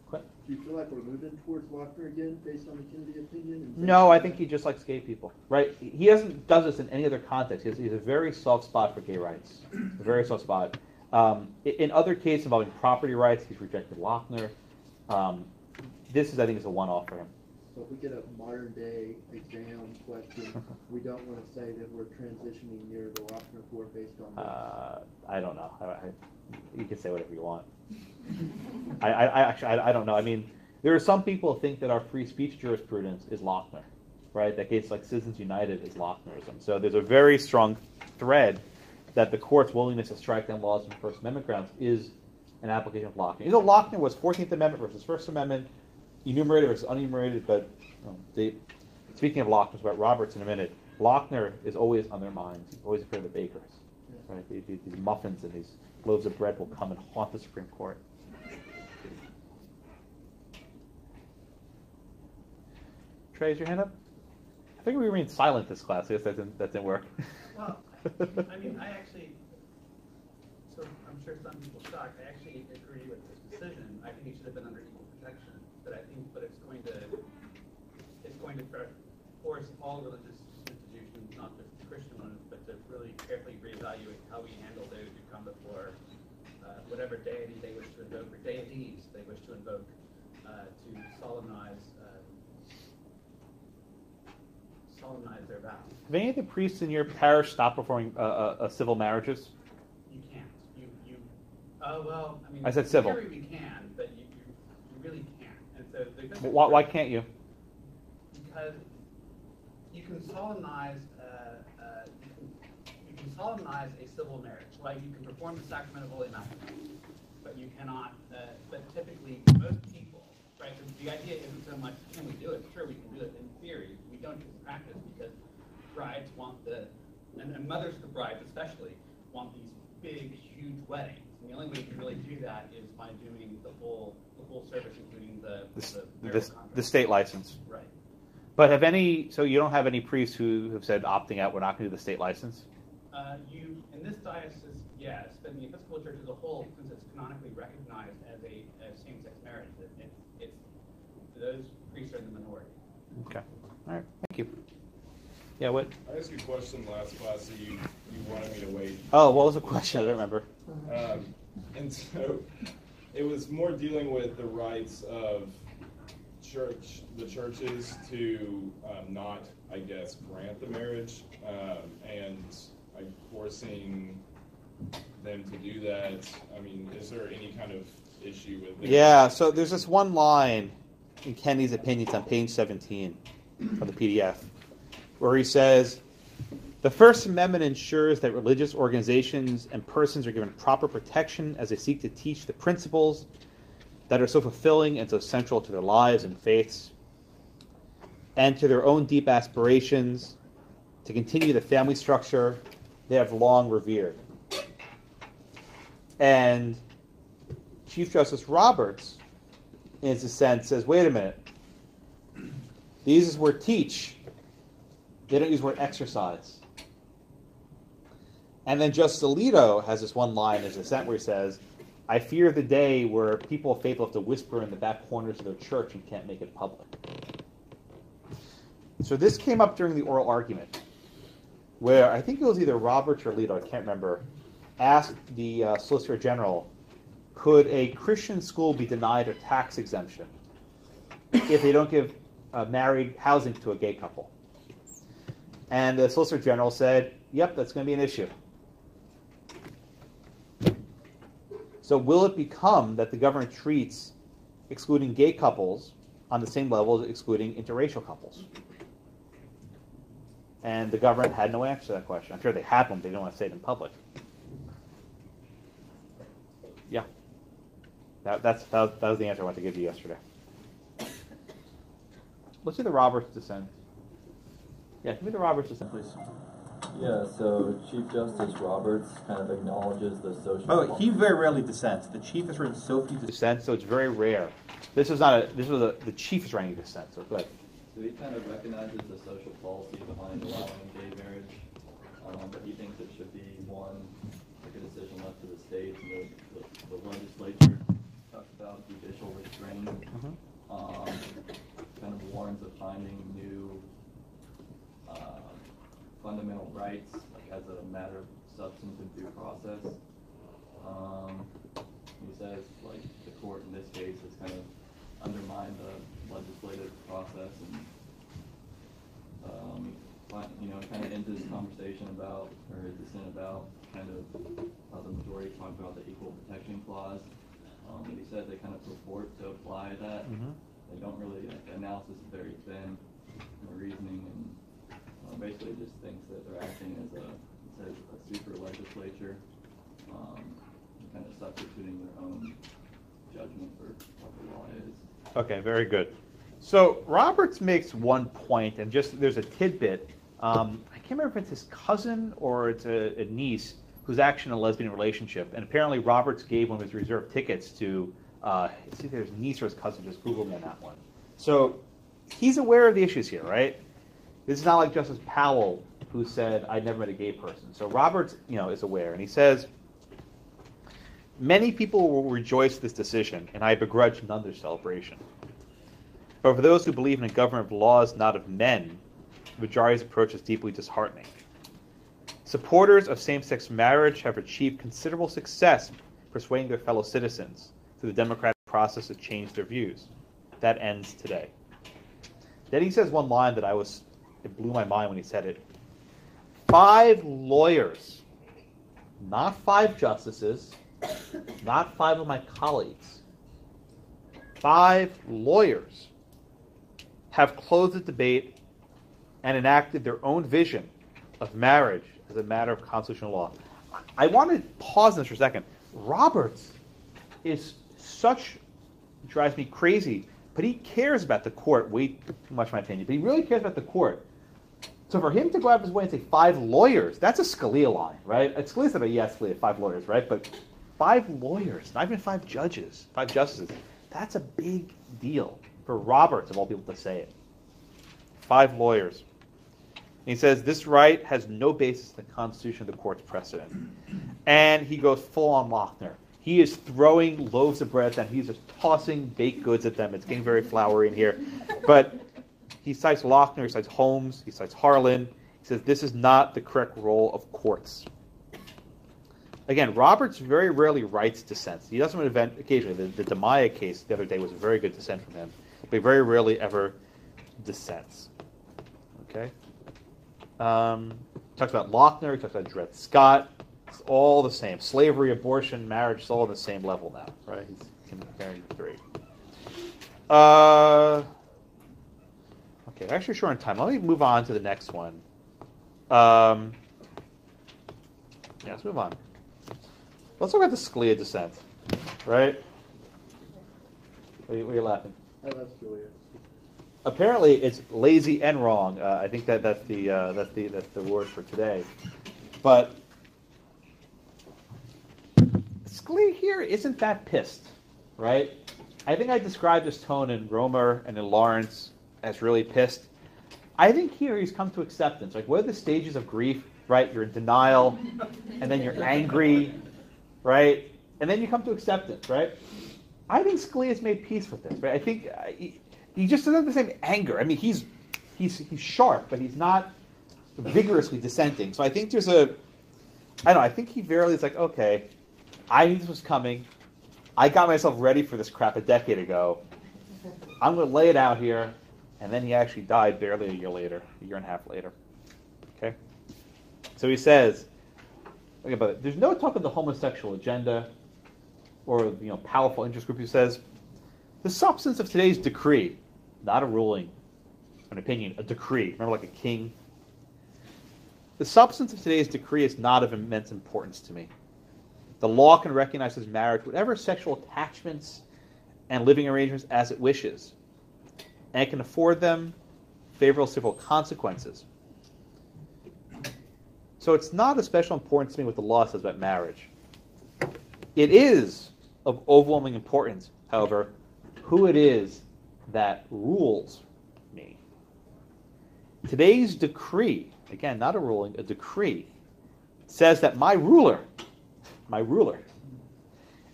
[SPEAKER 12] Do you feel like we're moving towards Lochner again, based on the Kennedy opinion?
[SPEAKER 1] No, I think he just likes gay people. Right? He does this in any other context. He has a very soft spot for gay rights. A very soft spot. In other cases involving property rights, he's rejected Lochner. This I think, is a one-off for him.
[SPEAKER 12] So if we get a modern-day exam question, we don't want to say that we're transitioning near the Lochner court based on this?
[SPEAKER 1] I don't know. You can say whatever you want. I don't know. I mean, there are some people who think that our free speech jurisprudence is Lochner, right? That case like Citizens United is Lochnerism. So there's a very strong thread that the court's willingness to strike down laws on First Amendment grounds is an application of Lochner. You know, Lochner was 14th Amendment versus First Amendment, enumerated versus unenumerated, but speaking of Lochner, about Roberts in a minute, Lochner is always on their minds. He's always afraid of the bakers. Right? These muffins and these loaves of bread will come and haunt the Supreme Court. Trey, is your hand up? I think we remained silent this class. I guess that didn't work.
[SPEAKER 7] Well, I mean, so I'm sure some people shocked. I actually agree with this decision. I think he should have been under equal protection. But it's going to force all religious institutions, not just Christian ones, but to really carefully reevaluate how we handle those who come before whatever deity they wish to invoke, or deities they wish to invoke, to solemnize their vows.
[SPEAKER 1] Have any of the priests in your parish stopped performing civil marriages?
[SPEAKER 7] You can't. Well, I mean,
[SPEAKER 1] I said civil.
[SPEAKER 7] In theory we can, but you really can't. And so
[SPEAKER 1] Why can't you?
[SPEAKER 7] Because you can solemnize a civil marriage. Like you can perform the sacrament of holy matrimony, but you cannot. But typically, most people, right? The idea isn't so much can we do it? Sure, we can do it in theory. We don't do it in practice because brides want and mothers of the brides especially want these big, huge weddings. And the only way you can really do that is by doing the full service, including
[SPEAKER 1] the state license.
[SPEAKER 7] Right.
[SPEAKER 1] But so you don't have any priests who have said opting out, we're not going to do the state license?
[SPEAKER 7] In this diocese, yes, but in the Episcopal Church as a whole, since it's canonically recognized as same-sex marriage, those priests are in the minority.
[SPEAKER 1] Okay. All right. Thank you. Yeah, what?
[SPEAKER 9] I asked you a question last class that you wanted me to wait.
[SPEAKER 1] Oh, what was the question? I don't remember.
[SPEAKER 9] And so it was more dealing with the rights of the churches to not, I guess, grant the marriage and forcing them to do that. I mean, is there any kind of issue with it?
[SPEAKER 1] Yeah, so there's this one line in Kennedy's opinion, it's on page 17 of the PDF, where he says, the First Amendment ensures that religious organizations and persons are given proper protection as they seek to teach the principles that are so fulfilling and so central to their lives and faiths, and to their own deep aspirations to continue the family structure they have long revered. And Chief Justice Roberts, in a sense, says, wait a minute, They use this word teach. They don't use the word exercise. And then Justice Alito has this one line in his dissent where he says, I fear the day where people of faith will have to whisper in the back corners of their church and can't make it public. So this came up during the oral argument, where I think it was either Roberts or Alito, I can't remember, asked the Solicitor General, could a Christian school be denied a tax exemption if they don't give married housing to a gay couple? And the Solicitor General said, yep, that's going to be an issue. So will it become that the government treats excluding gay couples on the same level as excluding interracial couples? And the government had no answer to that question. I'm sure they had one, but they didn't want to say it in public. Yeah. That was the answer I wanted to give you yesterday. Let's do the Roberts dissent. Yeah, give me the Roberts dissent, please.
[SPEAKER 20] Yeah, so Chief Justice Roberts kind of acknowledges the social...
[SPEAKER 1] Oh, he very rarely dissents. The Chief has written so few dissents, so it's very rare. The Chief is writing a dissent, so go ahead.
[SPEAKER 20] So he kind of recognizes the social policy behind allowing gay marriage, but he thinks it should be like a decision left to the states, and the legislature talks about judicial restraint, kind of warns of finding new fundamental rights, like as a matter of substantive due process. He says, like, the court in this case has kind of undermined the legislative process, and kind of ends his conversation about, or his dissent about, kind of how the majority talked about the equal protection clause. He said they kind of purport to apply that. They don't really, the analysis is very thin, the reasoning, and basically just thinks that they're acting as a super legislature, kind of substituting their own judgment for what the law is.
[SPEAKER 1] Okay, very good. So Roberts makes one point, and just there's a tidbit. I can't remember if it's his cousin or it's a niece who's actually in a lesbian relationship, and apparently Roberts gave one of his reserved tickets to it's either his niece or his cousin. Just Google me on that one. So he's aware of the issues here, right? This is not like Justice Powell, who said, "I never met a gay person." So Roberts, is aware, and he says, "Many people will rejoice at this decision, and I begrudge none their celebration. But for those who believe in a government of laws, not of men, the majority's approach is deeply disheartening. Supporters of same-sex marriage have achieved considerable success persuading their fellow citizens through the democratic process to change their views. That ends today." Then he says one line that it blew my mind when he said it. 5 lawyers, not 5 justices, not 5 of my colleagues, 5 lawyers have closed the debate and enacted their own vision of marriage as a matter of constitutional law. I want to pause on this for a second. Roberts drives me crazy, but he cares about the court way too much, in my opinion. But he really cares about the court. So for him to go out of his way and say 5 lawyers, that's a Scalia line, right? Scalia said, Scalia, 5 lawyers, right? But 5 lawyers, not even 5 judges, 5 justices, that's a big deal for Roberts, of all people, to say it. 5 lawyers. And he says this right has no basis in the Constitution of the court's precedent. And he goes full on Lochner. He is throwing loaves of bread at them. He's just tossing baked goods at them. It's getting very flowery in here. But he cites Lochner, he cites Holmes, he cites Harlan. He says this is not the correct role of courts. Again, Roberts very rarely writes dissents. He does them occasionally. The DeMaia case the other day was a very good dissent from him. But he very rarely ever dissents. Okay? Talks about Lochner, he talks about Dred Scott. It's all the same. Slavery, abortion, marriage, it's all on the same level now, right? He's comparing the 3. Okay, actually short on time. Let me move on to the next one. Let's move on. Let's talk about the Scalia dissent, right? What are you laughing?
[SPEAKER 12] I love Scalia.
[SPEAKER 1] Apparently, it's lazy and wrong. I think that's the word for today. But Scalia here isn't that pissed, right? I think I described his tone in Romer and in Lawrence that's really pissed. I think here he's come to acceptance. Like, what are the stages of grief, right? You're in denial, and then you're angry, right? And then you come to acceptance, right? I think Scalia's made peace with this, right? I think he just doesn't have the same anger. I mean, he's sharp, but he's not vigorously dissenting. So I think there's I think he verily is like, okay, I knew this was coming. I got myself ready for this crap a decade ago. I'm going to lay it out here. And then he actually died barely a year and a half later. Okay? So he says, think about it. There's no talk of the homosexual agenda or powerful interest group. He says, the substance of today's decree, not a ruling, an opinion, a decree. Remember, like a king? The substance of today's decree is not of immense importance to me. The law can recognize as marriage whatever sexual attachments and living arrangements as it wishes, and it can afford them favorable civil consequences. So it's not of special importance to me what the law says about marriage. It is of overwhelming importance, however, who it is that rules me. Today's decree, again, not a ruling, a decree, says that my ruler,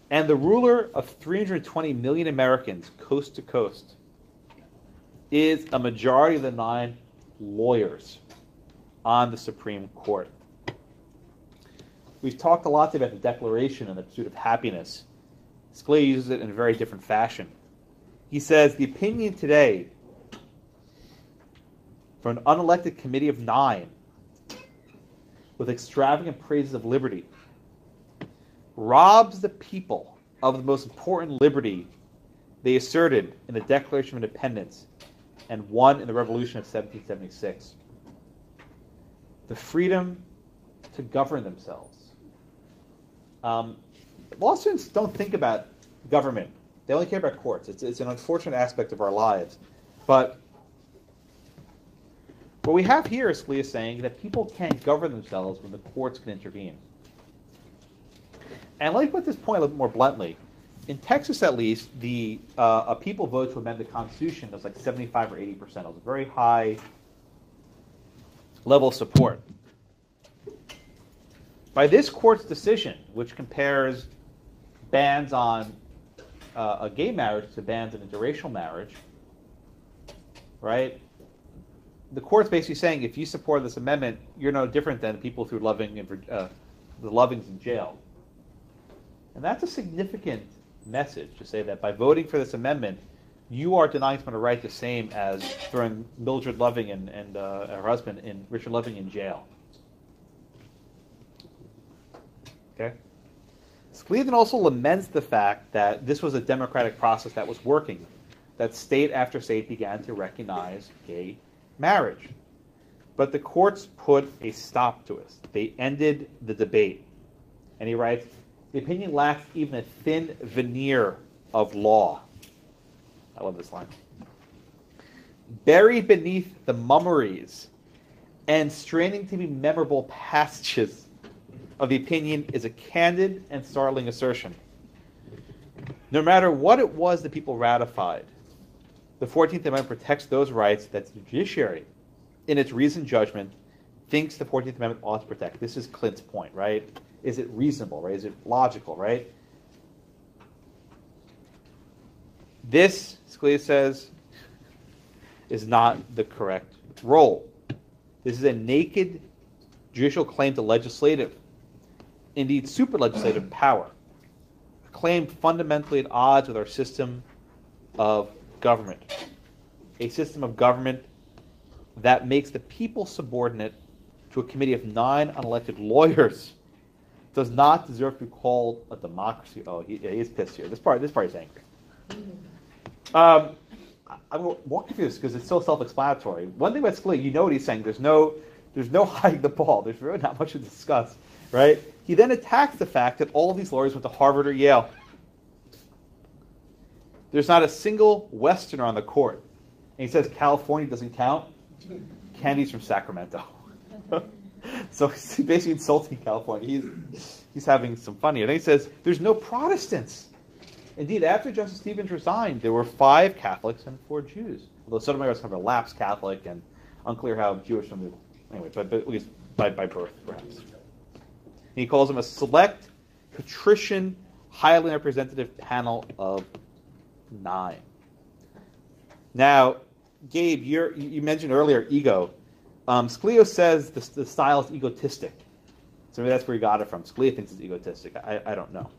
[SPEAKER 1] and the ruler of 320 million Americans coast to coast is a majority of the 9 lawyers on the Supreme Court. We've talked a lot today about the Declaration and the pursuit of happiness. Scalia uses it in a very different fashion. He says, the opinion today for an unelected committee of 9 with extravagant praises of liberty robs the people of the most important liberty they asserted in the Declaration of Independence and won in the Revolution of 1776. The freedom to govern themselves. Law students don't think about government. They only care about courts. It's an unfortunate aspect of our lives. But what we have here is Scalia saying that people can't govern themselves when the courts can intervene. And let me put this point a little bit more bluntly. In Texas, at least, a people vote to amend the Constitution was like 75 or 80%. It was a very high level of support. By this court's decision, which compares bans on a gay marriage to bans on interracial marriage, right? The court's basically saying if you support this amendment, you're no different than people who are the Lovings in jail. And that's a significant message to say that by voting for this amendment, you are denying someone a right the same as throwing Mildred Loving and her husband, Richard Loving, in jail. Okay? Scalia then also laments the fact that this was a democratic process that was working, that state after state began to recognize gay marriage. But the courts put a stop to it. They ended the debate. And he writes, the opinion lacks even a thin veneer of law. I love this line. Buried beneath the mummeries and straining to be memorable passages of the opinion is a candid and startling assertion. No matter what it was that people ratified, the 14th Amendment protects those rights that the judiciary, in its reasoned judgment, thinks the 14th Amendment ought to protect. This is Clint's point, right? Is it reasonable, right? Is it logical, right? This, Scalia says, is not the correct role. This is a naked judicial claim to legislative, indeed super-legislative power, a claim fundamentally at odds with our system of government, a system of government that makes the people subordinate to a committee of 9 unelected lawyers does not deserve to be called a democracy. Oh, he is pissed here. This part is angry. I'm going to walk you through this because it's so self-explanatory. One thing about Scalia, you know what he's saying. There's no hiding the ball. There's really not much to discuss, right? He then attacks the fact that all of these lawyers went to Harvard or Yale. There's not a single Westerner on the court. And he says California doesn't count. Candy's from Sacramento. So he's basically insulting California. He's having some fun here. Then he says there's no Protestants. Indeed, after Justice Stevens resigned, there were 5 Catholics and 4 Jews. Although Sotomayor was kind of a lapsed Catholic and unclear how Jewish from the anyway, but at least by birth, perhaps. He calls them a select, patrician, highly representative panel of 9. Now, Gabe, you mentioned earlier ego. Scalia says the style is egotistic. So maybe that's where he got it from. Scalia thinks it's egotistic. I don't know.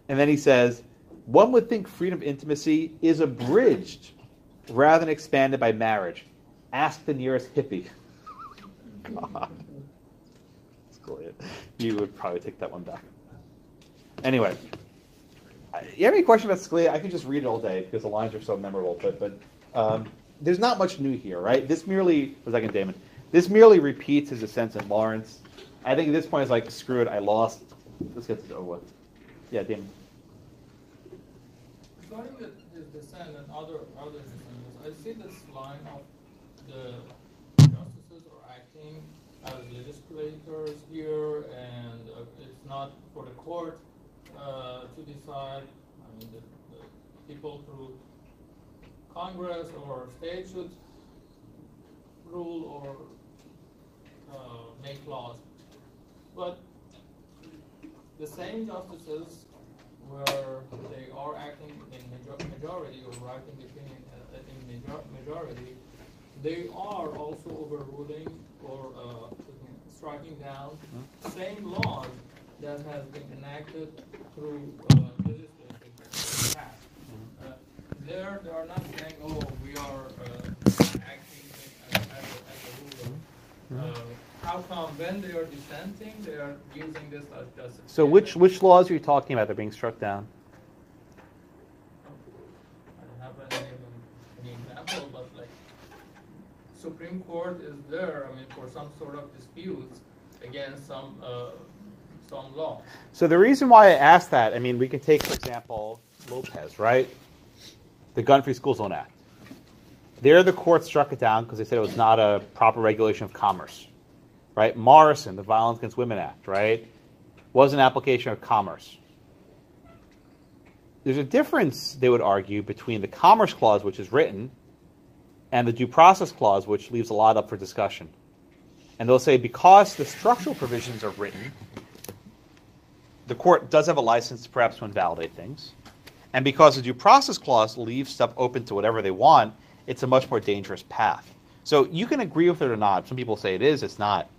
[SPEAKER 1] And then he says, one would think freedom of intimacy is abridged rather than expanded by marriage. Ask the nearest hippie. God. Scalia. You would probably take that one back. Anyway. You have any question about Scalia? I could just read it all day because the lines are so memorable. But there's not much new here, right? This merely, for a second, Damon, this merely repeats his dissent in Lawrence. I think at this point it's like, screw it, I lost. Let's get this over with. Yeah, Damon.
[SPEAKER 21] Regarding the dissent and other dissenters, I see this line of the justices are acting as legislators here, and it's not for the court to decide. I mean, the people through Congress or state should rule or make laws. But the same justices, where they are acting in majority or writing the opinion in majority, they are also overruling or striking down same laws that has been enacted through legislation passed. They are not saying, oh, we are acting as a ruler. How come when they are dissenting, they are using this as justice?
[SPEAKER 1] So which laws are you talking about that are being struck down?
[SPEAKER 21] I don't have any example, but like Supreme Court is there, I mean, for some sort of disputes against some law.
[SPEAKER 1] So the reason why I asked that, I mean, we can take, for example, Lopez, right? The Gun-Free School Zone Act. There the court struck it down because they said it was not a proper regulation of commerce, right? Morrison, the Violence Against Women Act, right, was an application of commerce. There's a difference, they would argue, between the Commerce Clause, which is written, and the Due Process Clause, which leaves a lot up for discussion. And they'll say because the structural provisions are written, the court does have a license perhaps to invalidate things. And because the Due Process Clause leaves stuff open to whatever they want, it's a much more dangerous path. So you can agree with it or not. Some people say it is, it's not.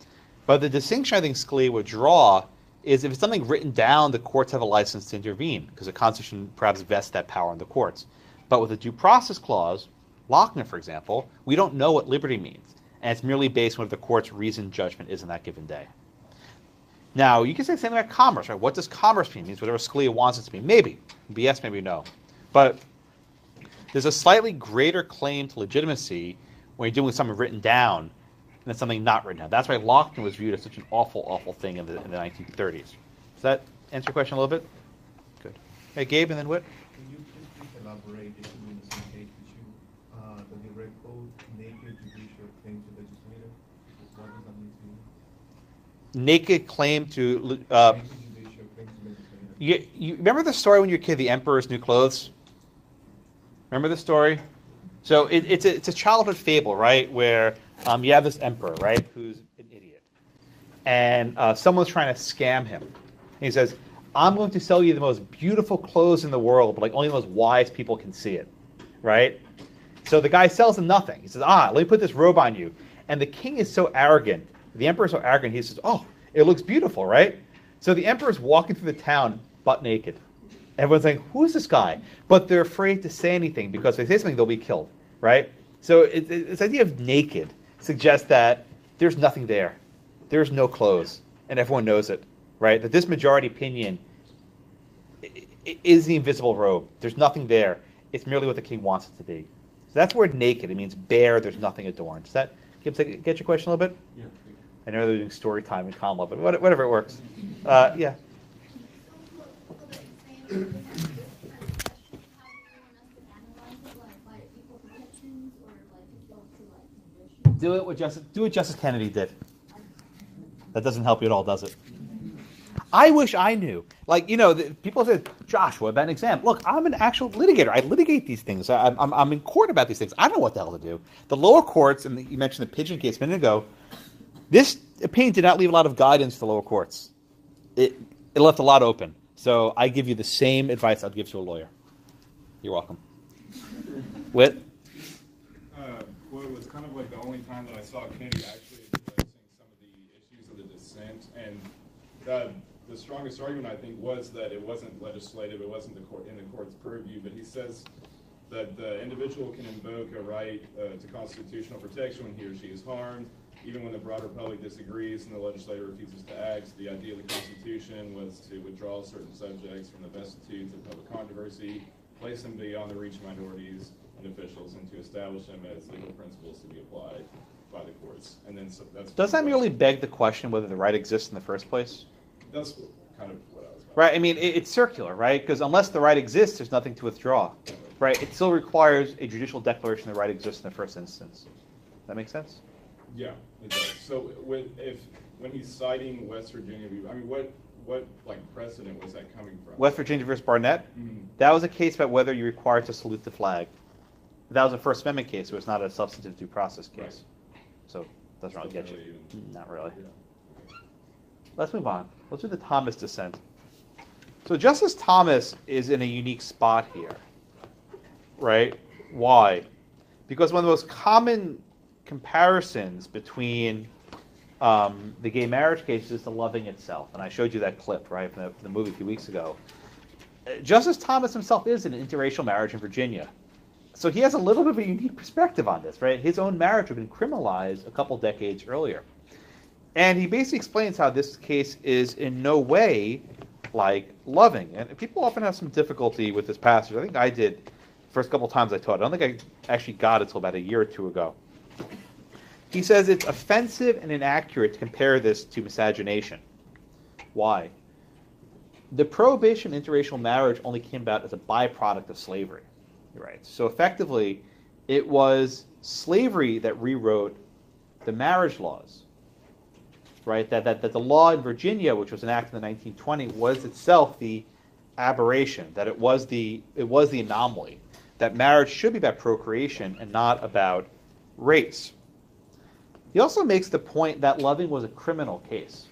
[SPEAKER 1] But the distinction I think Scalia would draw is if it's something written down, the courts have a license to intervene, because the Constitution perhaps vests that power in the courts. But with the Due Process Clause, Lochner, for example, we don't know what liberty means. And it's merely based on what the court's reasoned judgment is on that given day. Now, you can say something about commerce, right? What does commerce mean? It means whatever Scalia wants it to mean. Maybe. Maybe yes, maybe no. But there's a slightly greater claim to legitimacy when you're dealing with something written down than something not written down. That's why Lochner was viewed as such an awful, awful thing in the 1930s. Does that answer your question a little bit? Good. Hey, Gabe, and then Whit?
[SPEAKER 6] Can you please elaborate if you're in the same page with you, the direct quote, naked judicial claim to legislator? What does that mean to you?
[SPEAKER 1] Naked claim to... you remember the story when you were a kid, The Emperor's New Clothes? Remember the story? So it's a childhood fable, right, where you have this emperor, right, who's an idiot. And someone's trying to scam him. And he says, I'm going to sell you the most beautiful clothes in the world, but like only the most wise people can see it, right? So the guy sells him nothing. He says, let me put this robe on you. And the king is so arrogant, the emperor is so arrogant, he says, oh, it looks beautiful, right? So the emperor's walking through the town butt naked. Everyone's like, who is this guy? But they're afraid to say anything because if they say something, they'll be killed, right? So this idea of naked suggests that there's nothing there. There's no clothes, and everyone knows it, right? That this majority opinion is the invisible robe. There's nothing there. It's merely what the king wants it to be. So that's the word naked. It means bare, there's nothing adorned. Does that get your question a little bit?
[SPEAKER 6] Yeah.
[SPEAKER 1] I know they're doing story time in ConLaw, but whatever it works. Yeah. Do what Justice Kennedy did. That doesn't help you at all, does it? I wish I knew. Like, people say, Josh, what about an exam? Look, I'm an actual litigator. I litigate these things. I'm in court about these things. I don't know what the hell to do. The lower courts, and you mentioned the Pigeon case a minute ago, this opinion did not leave a lot of guidance to the lower courts. It left a lot open. So I give you the same advice I'd give to a lawyer. You're welcome. Whit?
[SPEAKER 9] Well, it was kind of like the only time that I saw Kennedy actually addressing some of the issues of the dissent, and the strongest argument, I think, was that it wasn't legislative, it wasn't in the court's purview, but he says that the individual can invoke a right to constitutional protection when he or she is harmed, even when the broader public disagrees and the legislator refuses to act. The idea of the Constitution was to withdraw certain subjects from the vicissitudes of public controversy, place them beyond the reach of minorities and officials, and to establish them as legal principles to be applied by the courts. And then
[SPEAKER 1] does that merely beg the question whether the right exists in the first place?
[SPEAKER 9] That's kind of what I was about.
[SPEAKER 1] Right. I mean, it's circular, right? Because unless the right exists, there's nothing to withdraw. Right. It still requires a judicial declaration the right exists in the first instance. Does that make sense?
[SPEAKER 9] Yeah, it does. So when he's citing West Virginia, I mean, what like precedent was that coming from?
[SPEAKER 1] West Virginia versus Barnett.
[SPEAKER 9] Mm-hmm.
[SPEAKER 1] That was a case about whether you're required to salute the flag. That was a First Amendment case. It was not a substantive due process case. Right. So it doesn't really get you. Not really. Yeah. Let's move on. Let's do the Thomas dissent. So Justice Thomas is in a unique spot here, right? Why? Because one of the most common comparisons between the gay marriage case is the Loving itself. And I showed you that clip, right, from the movie a few weeks ago. Justice Thomas himself is in an interracial marriage in Virginia. So he has a little bit of a unique perspective on this, right? His own marriage had been criminalized a couple decades earlier. And he basically explains how this case is in no way like Loving. And people often have some difficulty with this passage. I think I did the first couple times I taught it. I don't think I actually got it until about a year or two ago. He says it's offensive and inaccurate to compare this to miscegenation. Why? The prohibition of interracial marriage only came about as a byproduct of slavery. Right. So effectively, it was slavery that rewrote the marriage laws. Right. That the law in Virginia, which was enacted in 1920, was itself the aberration. That it was the anomaly. That marriage should be about procreation and not about race. He also makes the point that Loving was a criminal case.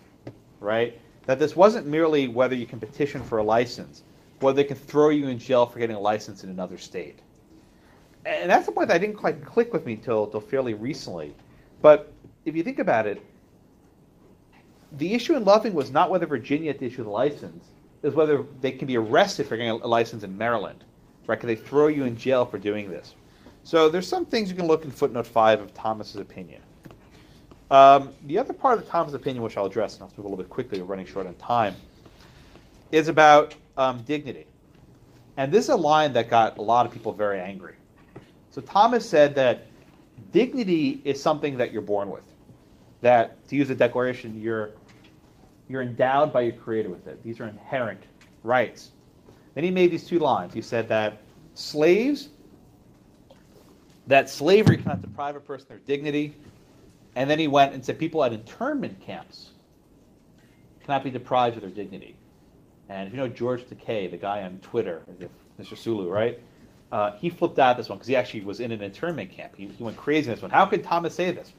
[SPEAKER 1] Right. That this wasn't merely whether you can petition for a license, whether they can throw you in jail for getting a license in another state. And that's the point that didn't quite click with me till fairly recently. But if you think about it, the issue in Loving was not whether Virginia had to issue the license, it was whether they can be arrested for getting a license in Maryland. Right? Can they throw you in jail for doing this? So there's some things you can look in footnote 5 of Thomas's opinion. The other part of Thomas's opinion, which I'll address, and I'll move a little bit quickly, we're running short on time, is about dignity. And this is a line that got a lot of people very angry. So Thomas said that dignity is something that you're born with. That, to use the declaration, you're endowed by your Creator with it. These are inherent rights. Then he made these two lines. He said that slavery cannot deprive a person of their dignity. And then he went and said people at internment camps cannot be deprived of their dignity. And if you know George Takei, the guy on Twitter, Mr. Sulu, right? He flipped out this one because he actually was in an internment camp. He went crazy on this one. How could Thomas say this?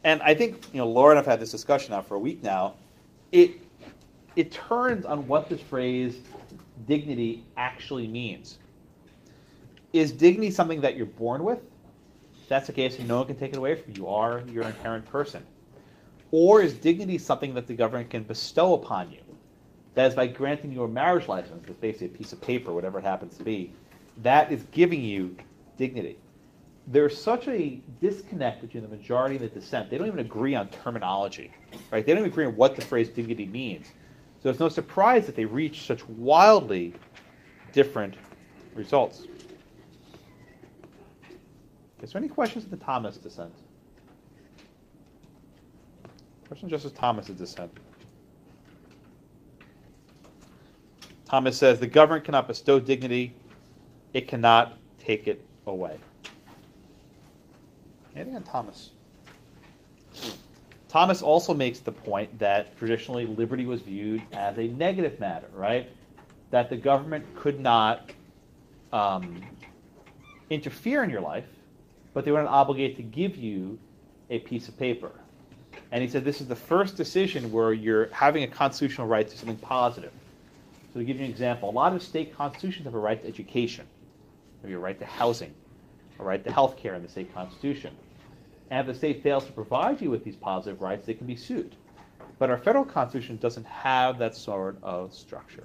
[SPEAKER 1] And I think, Laura and I've had this discussion now for a week now. It turns on what this phrase dignity actually means. Is dignity something that you're born with? If that's the case, no one can take it away from you. You are your inherent person. Or is dignity something that the government can bestow upon you? That is by granting you a marriage license, it's basically a piece of paper, whatever it happens to be. That is giving you dignity. There's such a disconnect between the majority and the dissent. They don't even agree on terminology, right? They don't even agree on what the phrase dignity means. So it's no surprise that they reach such wildly different results. Is there any questions of the Thomas dissent? Question Justice Thomas's dissent. Thomas says the government cannot bestow dignity. It cannot take it away. Anything on Thomas? Thomas also makes the point that traditionally liberty was viewed as a negative matter, right? That the government could not interfere in your life, but they were not obligated to give you a piece of paper. And he said this is the first decision where you're having a constitutional right to something positive. So to give you an example, a lot of state constitutions have a right to education, maybe a right to housing, a right to health care in the state constitution. And if the state fails to provide you with these positive rights, they can be sued. But our federal constitution doesn't have that sort of structure.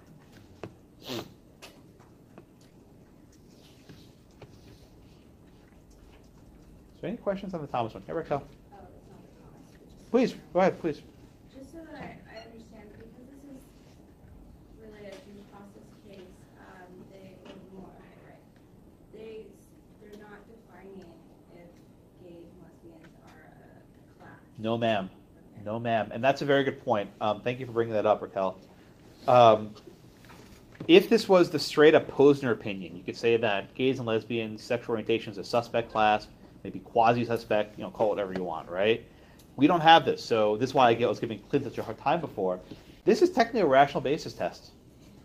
[SPEAKER 1] So any questions on the Thomas one? Hey, Raquel. Please, go ahead, please.
[SPEAKER 14] Just so that I understand, because this is really a due process case, they're not defining if gays and lesbians are a class.
[SPEAKER 1] No, ma'am.
[SPEAKER 14] Okay.
[SPEAKER 1] No, ma'am. And that's a very good point. Thank you for bringing that up, Raquel. If this was the straight-up Posner opinion, you could say that gays and lesbians, sexual orientation is a suspect class, maybe quasi-suspect, call it whatever you want, right? We don't have this, so this is why I was giving Clint such a hard time before. This is technically a rational basis test,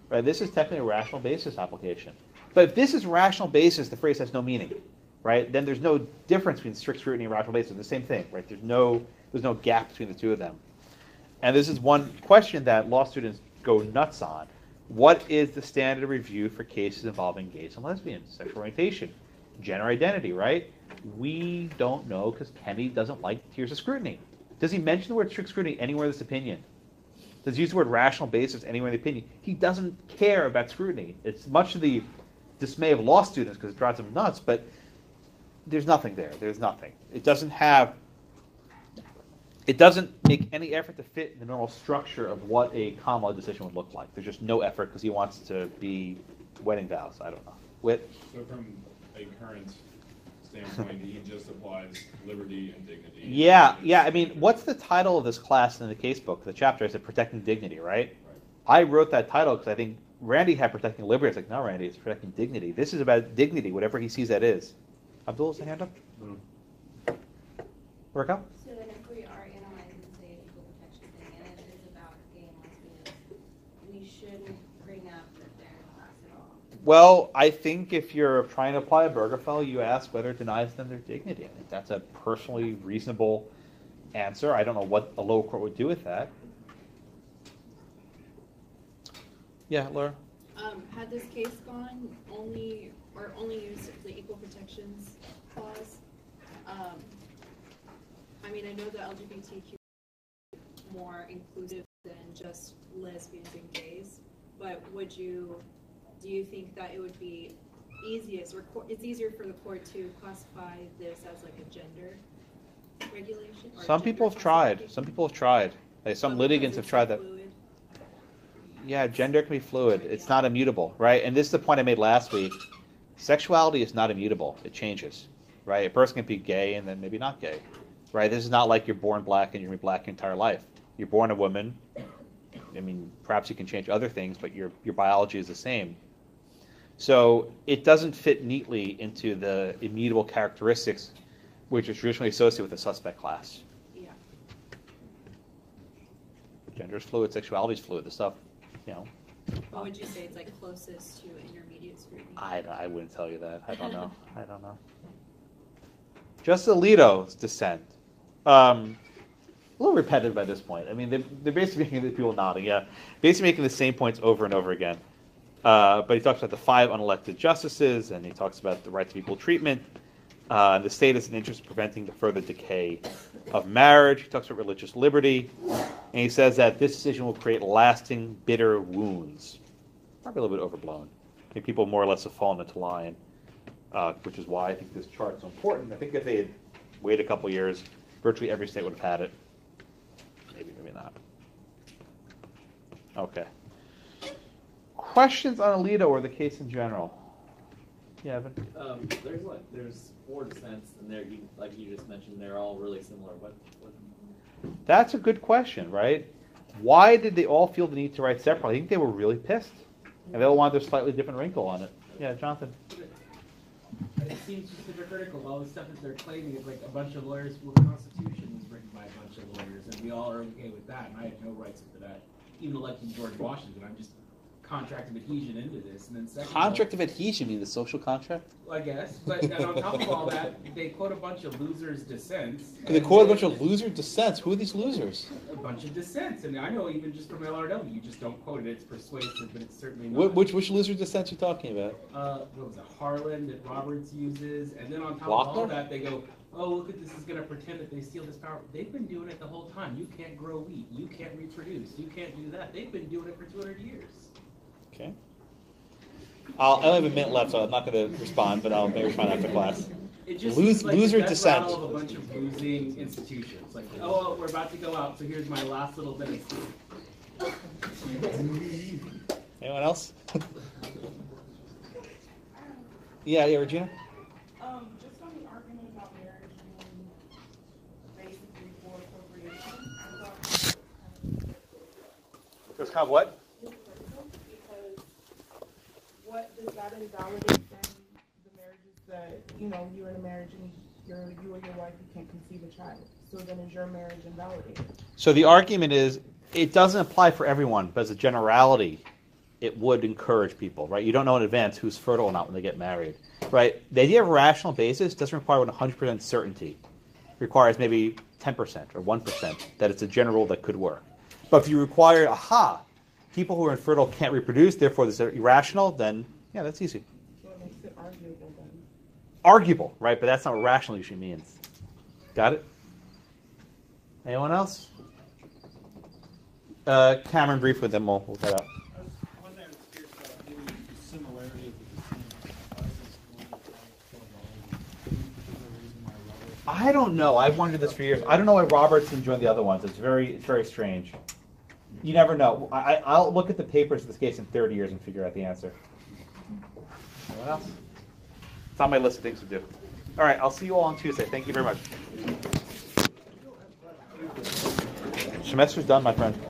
[SPEAKER 1] right? This is technically a rational basis application. But if this is rational basis, the phrase has no meaning, right? Then there's no difference between strict scrutiny and rational basis. It's the same thing, right? There's no gap between the two of them. And this is one question that law students go nuts on. What is the standard of review for cases involving gays and lesbians, sexual orientation, gender identity, right? We don't know because Kennedy doesn't like tiers of scrutiny. Does he mention the word strict scrutiny anywhere in this opinion? Does he use the word rational basis anywhere in the opinion? He doesn't care about scrutiny. It's much to the dismay of law students because it drives them nuts, but there's nothing there. There's nothing. It doesn't make any effort to fit the normal structure of what a common law decision would look like. There's just no effort because he wants to be wedding vows. I don't know. Whit?
[SPEAKER 9] So from a current standpoint, he just applies liberty and dignity.
[SPEAKER 1] Yeah. I mean, what's the title of this class in the casebook? The chapter is Protecting Dignity, right? I wrote that title because I think Randy had Protecting Liberty. I was like, no, Randy, it's Protecting Dignity. This is about dignity, whatever he sees that is. Abdul, is the hand up? Work out?
[SPEAKER 14] So then if we are analyzing, say, an equal protection thing, and it is about gay and lesbians, we shouldn't bring up that they're in class at all.
[SPEAKER 1] Well, I think if you're trying to apply a Obergefell, you ask whether it denies them their dignity. I think that's a personally reasonable answer. I don't know what a lower court would do with that. Yeah, Laura?
[SPEAKER 4] Had this case gone only used the equal protections clause, I mean, I know the LGBTQ is more inclusive than just lesbians and gays, but do you think that it would be easiest, or it's easier for the court to classify this as like a gender regulation?
[SPEAKER 1] Some people have tried. Like, some litigants have tried that.
[SPEAKER 4] Fluid.
[SPEAKER 1] Yeah, gender can be fluid. It's not immutable, right? And this is the point I made last week. Sexuality is not immutable. It changes, right? A person can be gay and then maybe not gay, right? This is not like you're born black and you're going to be black your entire life. You're born a woman. I mean, perhaps you can change other things, but your biology is the same. So it doesn't fit neatly into the immutable characteristics which are traditionally associated with the suspect class.
[SPEAKER 4] Yeah.
[SPEAKER 1] Gender is fluid, sexuality is fluid. The stuff,
[SPEAKER 4] What would you say it's like closest to intermediate scrutiny?
[SPEAKER 1] I wouldn't tell you that. I don't know. Justice Alito's dissent. A little repetitive by this point. I mean, they're basically making the people nodding. Yeah, basically making the same points over and over again. But he talks about the 5 unelected justices, and he talks about the right to equal treatment. The state has an interest in preventing the further decay of marriage. He talks about religious liberty, and he says that this decision will create lasting, bitter wounds. Probably a little bit overblown. I think people more or less have fallen into line, which is why I think this chart's so important. I think if they had waited a couple years, virtually every state would have had it. Maybe not. Okay. Questions on Alito or the case in general? Yeah, Evan?
[SPEAKER 16] There's 4 dissents, and like you just mentioned, they're all really similar. What?
[SPEAKER 1] That's a good question, right? Why did they all feel the need to write separately? I think they were really pissed, and they all wanted a slightly different wrinkle on it. Yeah, Jonathan.
[SPEAKER 8] It seems just hypocritical. All the stuff that they're claiming is like a bunch of lawyers who the Constitution was written by a bunch of lawyers, and we all are okay with that, and I have no rights to that. Even electing George Washington, I'm just contract of adhesion into this, and then second.
[SPEAKER 1] Contract of adhesion, you mean the social contract?
[SPEAKER 8] I guess, but and on top of all that, they quote a bunch of losers' dissents.
[SPEAKER 1] They quote a bunch of loser dissents. Who are these losers?
[SPEAKER 8] A bunch of dissents, and I know even just from LRW, you just don't quote it. It's persuasive, but it's certainly not.
[SPEAKER 1] Which loser dissents are you talking about?
[SPEAKER 8] What was it, Harlan that Roberts uses, and then on top
[SPEAKER 1] Lochner?
[SPEAKER 8] of all that, they go, oh, look at this is going to pretend that they steal this power. They've been doing it the whole time. You can't grow wheat. You can't reproduce. You can't do that. They've been doing it for 200 years.
[SPEAKER 1] Okay. I only have a minute left, so I'm not going to respond, but I'll maybe respond after class.
[SPEAKER 8] It just seems like
[SPEAKER 1] loser
[SPEAKER 8] the
[SPEAKER 1] dissent.
[SPEAKER 8] rattle of a bunch of losing institutions. Like, oh, we're about to go out, so here's my last little bit of.
[SPEAKER 1] Anyone else? Yeah, Regina?
[SPEAKER 5] Just on the argument about marriage being basically for appropriation,
[SPEAKER 1] Just kind of what?
[SPEAKER 5] because what does that invalidate then the marriages that, you're in a marriage and you or your wife, you can't conceive a child. So then is your marriage invalidated?
[SPEAKER 1] So the argument is, it doesn't apply for everyone, but as a generality, it would encourage people, right? You don't know in advance who's fertile or not when they get married, right? The idea of a rational basis doesn't require 100% certainty. It requires maybe 10% or 1% that it's a general rule that could work. But if you require, people who are infertile can't reproduce, therefore this is irrational, then yeah, that's easy.
[SPEAKER 5] So it makes it arguable then.
[SPEAKER 1] Arguable, right? But that's not what rational usually means. Got it? Anyone else? Cameron, briefly, then we'll head out.
[SPEAKER 3] One thing I was curious about the similarity of the
[SPEAKER 1] I don't know. I've wondered this for years. I don't know why Robertson joined the other ones. It's very strange. You never know. I'll look at the papers of this case in 30 years and figure out the answer. Anyone else? It's on my list of things to do. All right, I'll see you all on Tuesday. Thank you very much. Semester's done, my friend.